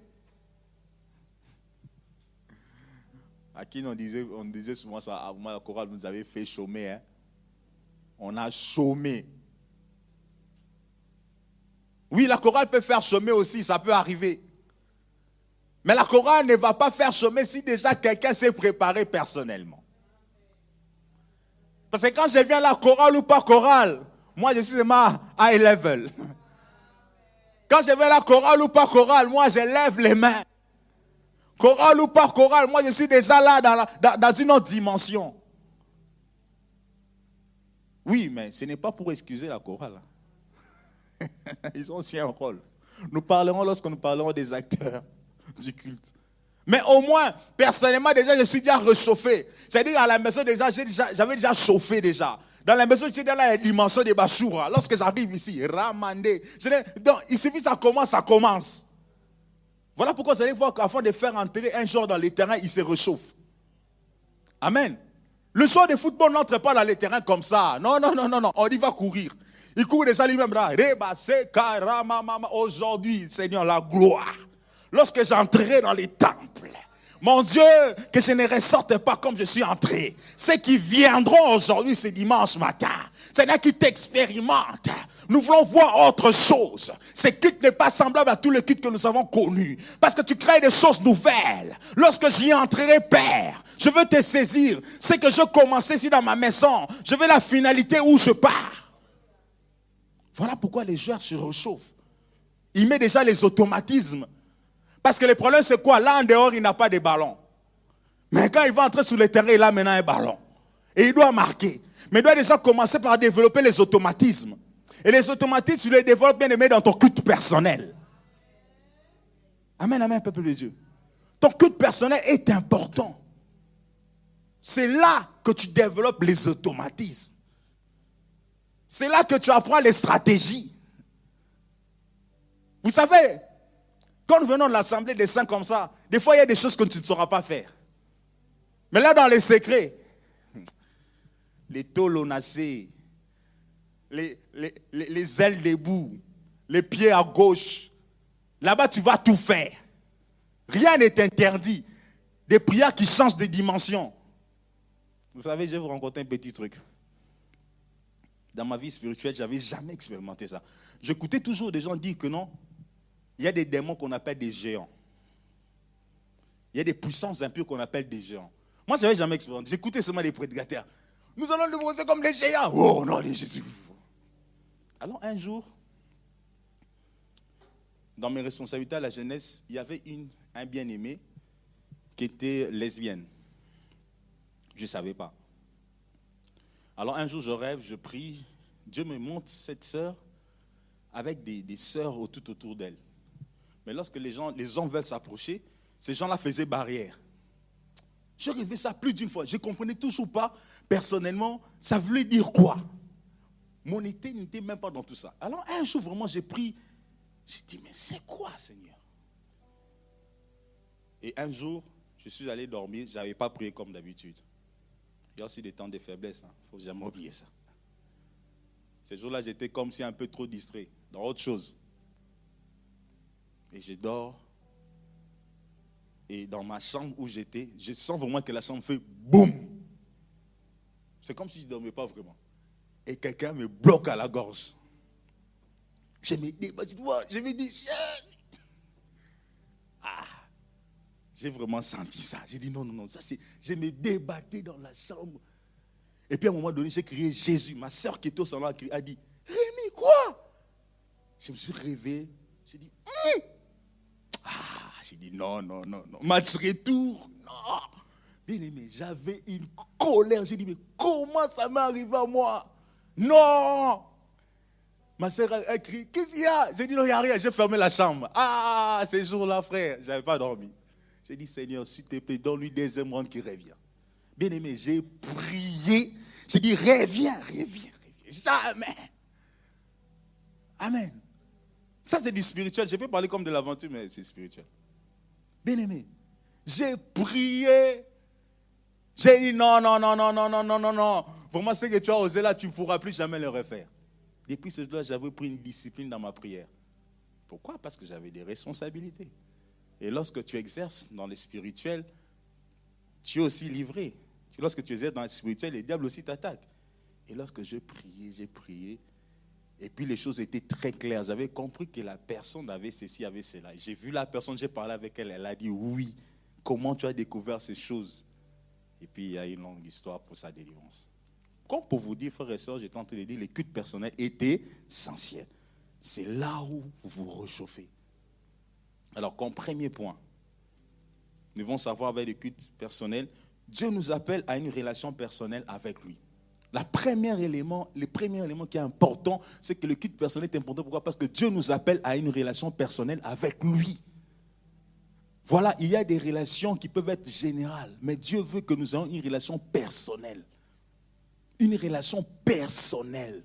À qui on disait souvent ça? Ah, vraiment, la chorale, vous avez fait chômer. Hein? On a chômé. Oui, la chorale peut faire chômer aussi, ça peut arriver. Mais la chorale ne va pas faire chômer si déjà quelqu'un s'est préparé personnellement. Parce que quand je viens là, chorale ou pas chorale, moi je suis vraiment high level. Quand je vais là, chorale ou pas chorale, moi je lève les mains. Chorale ou pas chorale, moi je suis déjà là dans une autre dimension. Oui, mais ce n'est pas pour excuser la chorale. Ils ont aussi un rôle. Nous parlerons lorsque nous parlerons des acteurs du culte. Mais au moins, personnellement, déjà, je suis déjà réchauffé. C'est-à-dire, à la maison, déjà, j'avais déjà chauffé déjà. Dans la maison, j'étais dans la dimension des Bachoura. Lorsque j'arrive ici, Ramandé. Donc, il suffit que ça commence. Voilà pourquoi vous allez voir qu'avant de faire entrer un joueur dans les terrains, il se réchauffe. Amen. Le joueur de football n'entre pas dans les terrains comme ça. Non. On y va courir. Il court déjà lui-même là. Aujourd'hui, Seigneur, la gloire. Lorsque j'entrerai dans les temples, mon Dieu, que je ne ressorte pas comme je suis entré. Ceux qui viendront aujourd'hui, ce dimanche matin, Seigneur, qui t'expérimentent. Nous voulons voir autre chose. Ce culte n'est pas semblable à tous les cultes que nous avons connus. Parce que tu crées des choses nouvelles. Lorsque j'y entrerai, Père, je veux te saisir. Ce que je commençais ici dans ma maison, je veux la finalité où je pars. Voilà pourquoi les joueurs se réchauffent. Ils mettent déjà les automatismes. Parce que le problème, c'est quoi? Là, en dehors, il n'a pas de ballon. Mais quand il va entrer sur le terrain, il a maintenant un ballon. Et il doit marquer. Mais il doit déjà commencer par développer les automatismes. Et les automatismes, tu les développes bien aimé dans ton culte personnel. Amen, amen, peuple de Dieu. Ton culte personnel est important. C'est là que tu développes les automatismes. C'est là que tu apprends les stratégies. Vous savez, quand nous venons de l'assemblée des saints comme ça, des fois il y a des choses que tu ne sauras pas faire. Mais là dans les secrets, les tolonacés, les ailes debout, les pieds à gauche, là-bas tu vas tout faire. Rien n'est interdit. Des prières qui changent de dimension. Vous savez, je vais vous raconter un petit truc. Dans ma vie spirituelle, je n'avais jamais expérimenté ça. J'écoutais toujours des gens dire que non, il y a des démons qu'on appelle des géants. Il y a des puissances impures qu'on appelle des géants. Moi, je n'avais jamais expérimenté. J'écoutais seulement les prédicateurs. Nous allons nous poser comme des géants. Oh non, les Jésus. Alors un jour, dans mes responsabilités à la jeunesse, il y avait un bien-aimé qui était lesbienne. Je ne savais pas. Alors un jour, je rêve, je prie. Dieu me montre cette sœur avec des sœurs tout autour d'elle. Mais lorsque les hommes veulent s'approcher, ces gens-là faisaient barrière. Je rêvais ça plus d'une fois. Je ne comprenais toujours pas, personnellement, ça voulait dire quoi. Mon été n'était même pas dans tout ça. Alors un jour, vraiment, j'ai pris. J'ai dit, mais c'est quoi, Seigneur? Et un jour, je suis allé dormir. Je n'avais pas prié comme d'habitude. Il y a aussi des temps de faiblesse. Il ne faut jamais oublier ça. Ces jours-là, j'étais comme si un peu trop distrait dans autre chose. Et je dors. Et dans ma chambre où j'étais, je sens vraiment que la chambre fait boum. C'est comme si je ne dormais pas vraiment. Et quelqu'un me bloque à la gorge. Je me débat, je me dis, j'ai vraiment senti ça. J'ai dit non, ça c'est. Je me débattais dans la chambre. Et puis à un moment donné, j'ai crié Jésus. Ma soeur qui était au salon a dit, Rémi, quoi? Je me suis réveillé. J'ai dit, j'ai dit non. Match retour, non. Bien aimé, j'avais une colère. J'ai dit, mais comment ça m'est arrivé à moi? Non. Ma soeur a crié, qu'est-ce qu'il y a? J'ai dit, non, il n'y a rien. J'ai fermé la chambre. Ces jours-là, frère, je n'avais pas dormi. J'ai dit, Seigneur, s'il te plaît, donne-lui deuxième ronde qui revient. Bien aimé, j'ai prié. J'ai dit, reviens. Jamais. Amen. Ça, c'est du spirituel. Je peux parler comme de l'aventure, mais c'est spirituel. Bien aimé, j'ai prié. J'ai dit, non. Vraiment, ce que tu as osé là, tu ne pourras plus jamais le refaire. Depuis ce jour-là, j'avais pris une discipline dans ma prière. Pourquoi? Parce que j'avais des responsabilités. Et lorsque tu exerces dans le spirituel, tu es aussi livré. Lorsque tu exerces dans le spirituel, le diable aussi t'attaque. Et lorsque j'ai prié, et puis les choses étaient très claires. J'avais compris que la personne avait ceci, avait cela. J'ai vu la personne, j'ai parlé avec elle, elle a dit oui. Comment tu as découvert ces choses? Et puis il y a une longue histoire pour sa délivrance. Comme pour vous dire, frères et sœurs, j'étais en train de dire, les cultes personnels étaient essentiels. C'est là où vous vous réchauffez. Alors, comme premier point, nous devons savoir avec les cultes personnels, Dieu nous appelle à une relation personnelle avec lui. Le premier élément qui est important, c'est que le culte personnel est important. Pourquoi? Parce que Dieu nous appelle à une relation personnelle avec lui. Voilà, il y a des relations qui peuvent être générales, mais Dieu veut que nous ayons une relation personnelle. Une relation personnelle.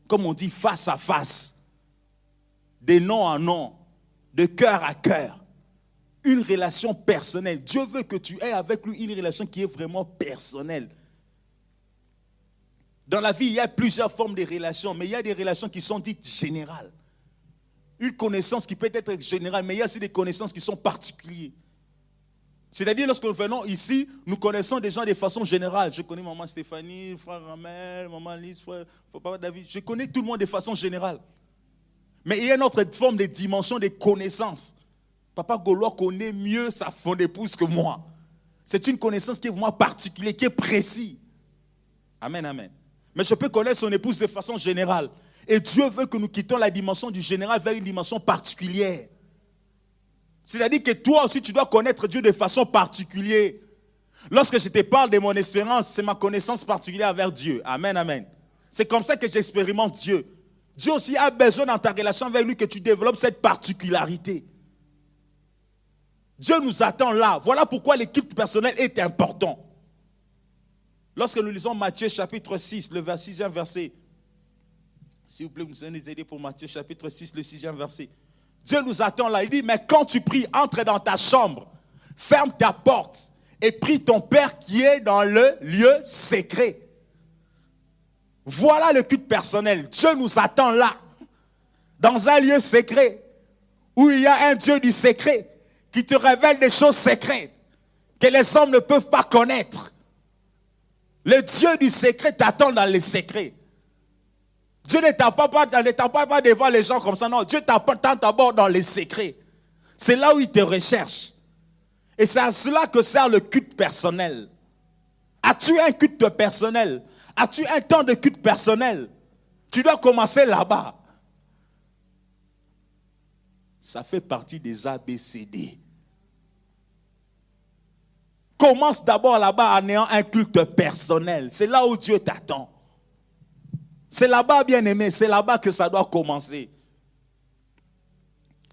Comme on dit, face à face. De nom à nom. De cœur à cœur. Une relation personnelle. Dieu veut que tu aies avec lui une relation qui est vraiment personnelle. Dans la vie, il y a plusieurs formes de relations, mais il y a des relations qui sont dites générales. Une connaissance qui peut être générale, mais il y a aussi des connaissances qui sont particulières. C'est-à-dire, lorsque nous venons ici, nous connaissons des gens de façon générale. Je connais maman Stéphanie, frère Ramel, maman Lise, frère papa David. Je connais tout le monde de façon générale. Mais il y a une autre forme de dimension de connaissance. Papa Gaulois connaît mieux sa fond d'épouse que moi. C'est une connaissance qui est vraiment particulière, qui est précise. Amen, amen. Mais je peux connaître son épouse de façon générale. Et Dieu veut que nous quittions la dimension du général vers une dimension particulière. C'est-à-dire que toi aussi, tu dois connaître Dieu de façon particulière. Lorsque je te parle de mon espérance, c'est ma connaissance particulière envers Dieu. Amen, amen. C'est comme ça que j'expérimente Dieu. Dieu aussi a besoin dans ta relation avec lui que tu développes cette particularité. Dieu nous attend là. Voilà pourquoi l'équipe personnelle est important. Lorsque nous lisons Matthieu chapitre 6, le 6e verset. S'il vous plaît, vous allez nous aider pour Matthieu chapitre 6, le 6e verset. Dieu nous attend là. Il dit, mais quand tu pries, entre dans ta chambre, ferme ta porte et prie ton Père qui est dans le lieu secret. Voilà le culte personnel. Dieu nous attend là, dans un lieu secret, où il y a un Dieu du secret qui te révèle des choses secrètes que les hommes ne peuvent pas connaître. Le Dieu du secret t'attend dans les secrets. Dieu ne t'attend pas devant les gens comme ça. Non, Dieu t'attend d'abord dans les secrets. C'est là où il te recherche. Et c'est à cela que sert le culte personnel. As-tu un culte personnel? As-tu un temps de culte personnel? Tu dois commencer là-bas. Ça fait partie des ABCD. Commence d'abord là-bas en ayant un culte personnel. C'est là où Dieu t'attend. C'est là-bas, bien-aimé, c'est là-bas que ça doit commencer.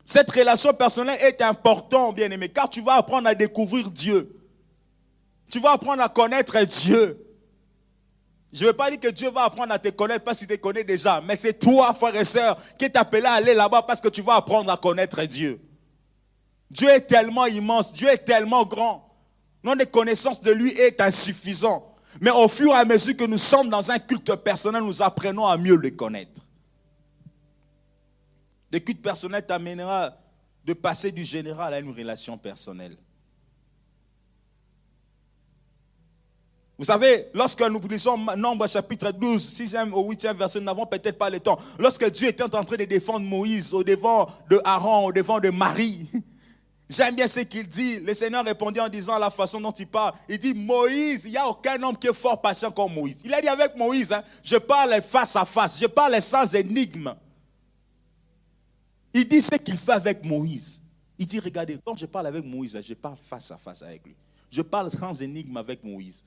Cette relation personnelle est importante, bien-aimé, car tu vas apprendre à découvrir Dieu. Tu vas apprendre à connaître Dieu. Je ne veux pas dire que Dieu va apprendre à te connaître parce qu'il te connaît déjà, mais c'est toi, frère et sœur, qui est appelé à aller là-bas parce que tu vas apprendre à connaître Dieu. Dieu est tellement immense, Dieu est tellement grand. Notre connaissance de lui est insuffisante. Mais au fur et à mesure que nous sommes dans un culte personnel, nous apprenons à mieux le connaître. Le culte personnel t'amènera de passer du général à une relation personnelle. Vous savez, lorsque nous lisons Nombre chapitre 12, 6e au 8e verset, nous n'avons peut-être pas le temps. Lorsque Dieu était en train de défendre Moïse au devant de Aaron, au devant de Marie, j'aime bien ce qu'il dit. Le Seigneur répondit en disant la façon dont il parle. Il dit, Moïse, il n'y a aucun homme qui est fort patient comme Moïse. Il a dit avec Moïse, je parle face à face, je parle sans énigme. Il dit ce qu'il fait avec Moïse. Il dit, regardez, quand je parle avec Moïse, je parle face à face avec lui. Je parle sans énigme avec Moïse.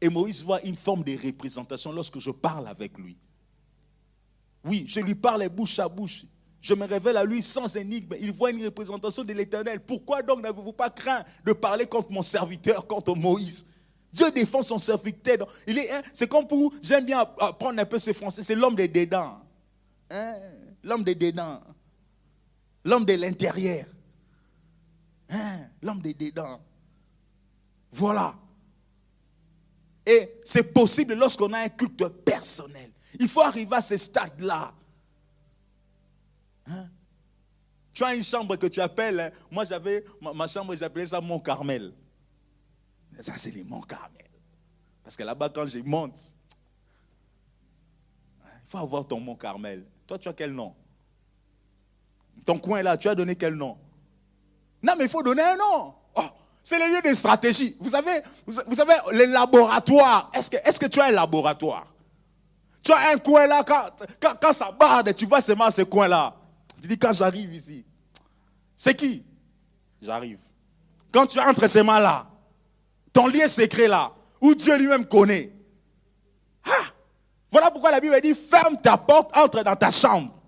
Et Moïse voit une forme de représentation lorsque je parle avec lui. Oui, je lui parle bouche à bouche. Je me révèle à lui sans énigme. Il voit une représentation de l'Éternel. Pourquoi donc n'avez-vous pas craint de parler contre mon serviteur, contre Moïse? Dieu défend son serviteur. C'est comme pour, j'aime bien apprendre un peu ce français, c'est l'homme des dédains. Hein? L'homme des dédains. L'homme de l'intérieur. Hein? L'homme des dédains. Voilà. Et c'est possible lorsqu'on a un culte personnel. Il faut arriver à ce stade-là. Hein? Tu as une chambre que tu appelles, moi j'avais, ma chambre j'appelais ça Mont Carmel. Ça c'est les Mont Carmel. Parce que là-bas quand je monte, il faut avoir ton Mont Carmel. Toi tu as quel nom? Ton coin là, tu as donné quel nom? Non mais il faut donner un nom. Oh, C'est les lieux de stratégie. Vous savez, les laboratoires. Est-ce que tu as un laboratoire? Tu as un coin là, quand ça barde, tu vois seulement ce coin-là. Tu dis, quand j'arrive ici, c'est qui? J'arrive. Quand tu entres seulement là, ton lieu secret là, où Dieu lui-même connaît. Voilà pourquoi la Bible dit, ferme ta porte, entre dans ta chambre.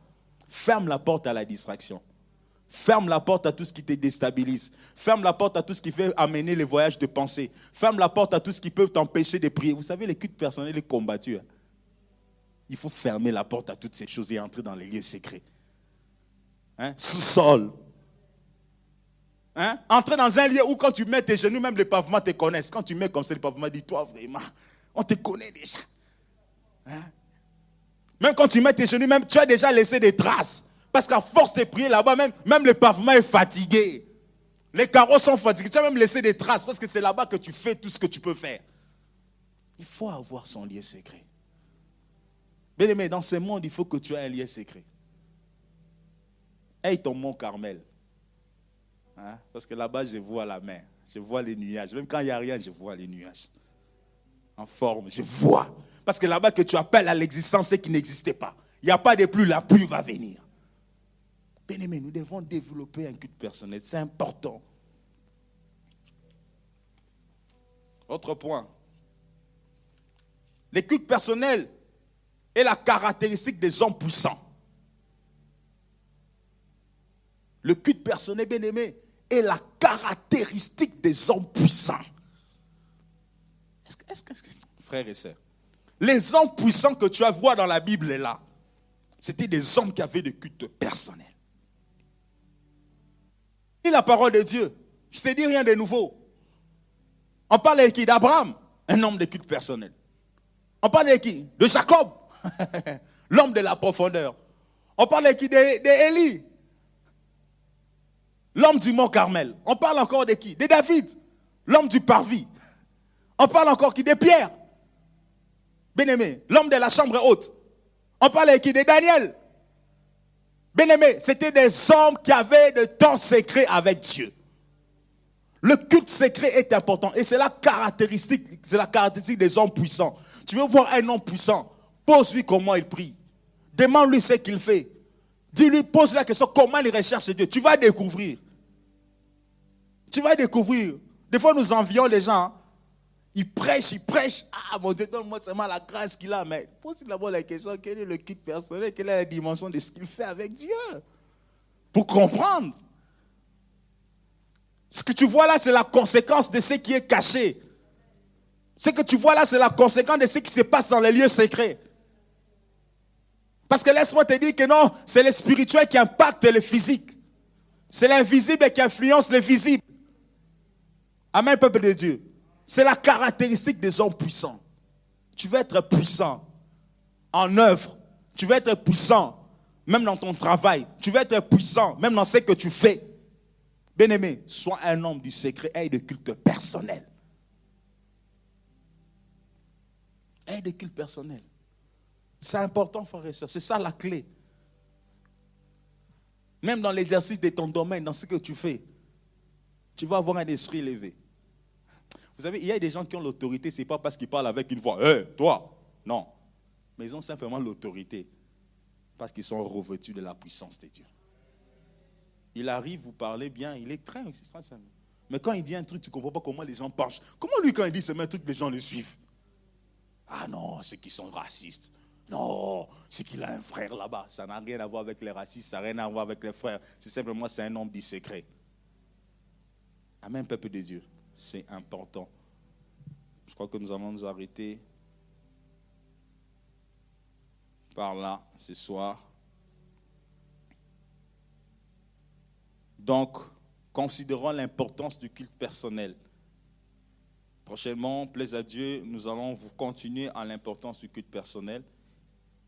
Ferme la porte à la distraction. Ferme la porte à tout ce qui te déstabilise. Ferme la porte à tout ce qui fait amener les voyages de pensée. Ferme la porte à tout ce qui peut t'empêcher de prier. Vous savez, les cultes personnels est combattu. Il faut fermer la porte à toutes ces choses et entrer dans les lieux secrets. Sous-sol. Entrer dans un lieu où quand tu mets tes genoux, même les pavements te connaissent. Quand tu mets comme ça les pavements, dis-toi vraiment, on te connaît déjà. Même quand tu mets tes genoux, même, tu as déjà laissé des traces. Parce qu'à force de prier là-bas, même le pavement est fatigué. Les carreaux sont fatigués. Tu as même laissé des traces parce que c'est là-bas que tu fais tout ce que tu peux faire. Il faut avoir son lieu secret. Bien-aimé, dans ce monde, il faut que tu aies un lieu secret. Aie ton mont Carmel. Parce que là-bas, je vois la mer. Je vois les nuages. Même quand il n'y a rien, je vois les nuages. En forme, je vois. Parce que là-bas que tu appelles à l'existence, c'est qui n'existait pas. Il n'y a pas de pluie, la pluie va venir. Bien-aimé, nous devons développer un culte personnel. C'est important. Autre point. Le culte personnel est la caractéristique des hommes puissants. Le culte personnel, bien-aimé, est la caractéristique des hommes puissants. Frères et sœurs, les hommes puissants que tu as vus dans la Bible là, c'était des hommes qui avaient des cultes personnels. Et la parole de Dieu, je ne te dis rien de nouveau. On parle de qui? D'Abraham, un homme de culte personnel. On parle de qui? De Jacob, l'homme de la profondeur. On parle de qui? D'Élie, l'homme du mont Carmel. On parle encore de qui? De David, l'homme du parvis. On parle encore qui? De Pierre, bien-aimé, l'homme de la chambre haute. On parle de qui? De Daniel. Bien-aimé, c'était des hommes qui avaient de temps secret avec Dieu. Le culte secret est important et c'est la caractéristique des hommes puissants. Tu veux voir un homme puissant, pose-lui comment il prie. Demande-lui ce qu'il fait. Dis-lui, pose-lui la question, comment il recherche Dieu. Tu vas découvrir. Tu vas découvrir. Des fois, nous envions les gens. Ils prêchent. Ah, mon Dieu, donne-moi seulement la grâce qu'il a. Mais pose-lui d'abord la question, quel est le culte personnel, quelle est la dimension de ce qu'il fait avec Dieu. Pour comprendre. Ce que tu vois là, c'est la conséquence de ce qui est caché. Ce que tu vois là, c'est la conséquence de ce qui se passe dans les lieux secrets. Parce que laisse-moi te dire que non, c'est le spirituel qui impacte le physique. C'est l'invisible qui influence le visible. Amen, peuple de Dieu. C'est la caractéristique des hommes puissants. Tu veux être puissant en œuvre. Tu veux être puissant même dans ton travail. Tu veux être puissant même dans ce que tu fais. Bien-aimé, sois un homme du secret et de culte personnel. Et de culte personnel. C'est important, frères et sœurs. C'est ça la clé. Même dans l'exercice de ton domaine, dans ce que tu fais, tu vas avoir un esprit élevé. Vous savez, il y a des gens qui ont l'autorité, ce n'est pas parce qu'ils parlent avec une voix. Hé, toi! Non. Mais ils ont simplement l'autorité parce qu'ils sont revêtus de la puissance de Dieu. Il arrive, vous parlez bien, il est très... Mais quand il dit un truc, tu ne comprends pas comment les gens pensent. Comment lui, quand il dit ce même truc, les gens le suivent? Ah non, ceux qui sont racistes. Non, c'est qu'il a un frère là-bas. Ça n'a rien à voir avec les racistes, ça n'a rien à voir avec les frères. C'est simplement, c'est un homme du secret. Amen, peuple de Dieu. C'est important. Je crois que nous allons nous arrêter par là ce soir. Donc, considérons l'importance du culte personnel. Prochainement, plaise à Dieu, nous allons vous continuer à l'importance du culte personnel.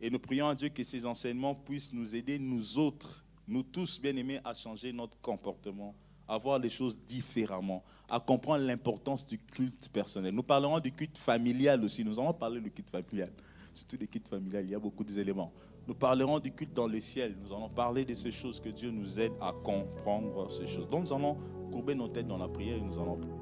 Et nous prions à Dieu que ces enseignements puissent nous aider, nous autres, nous tous bien-aimés, à changer notre comportement, à voir les choses différemment, à comprendre l'importance du culte personnel. Nous parlerons du culte familial aussi. Nous allons parler du culte familial. Surtout du culte familial, il y a beaucoup d'éléments. Nous parlerons du culte dans le ciel. Nous allons parler de ces choses, que Dieu nous aide à comprendre ces choses. Donc nous allons courber nos têtes dans la prière et nous allons prier.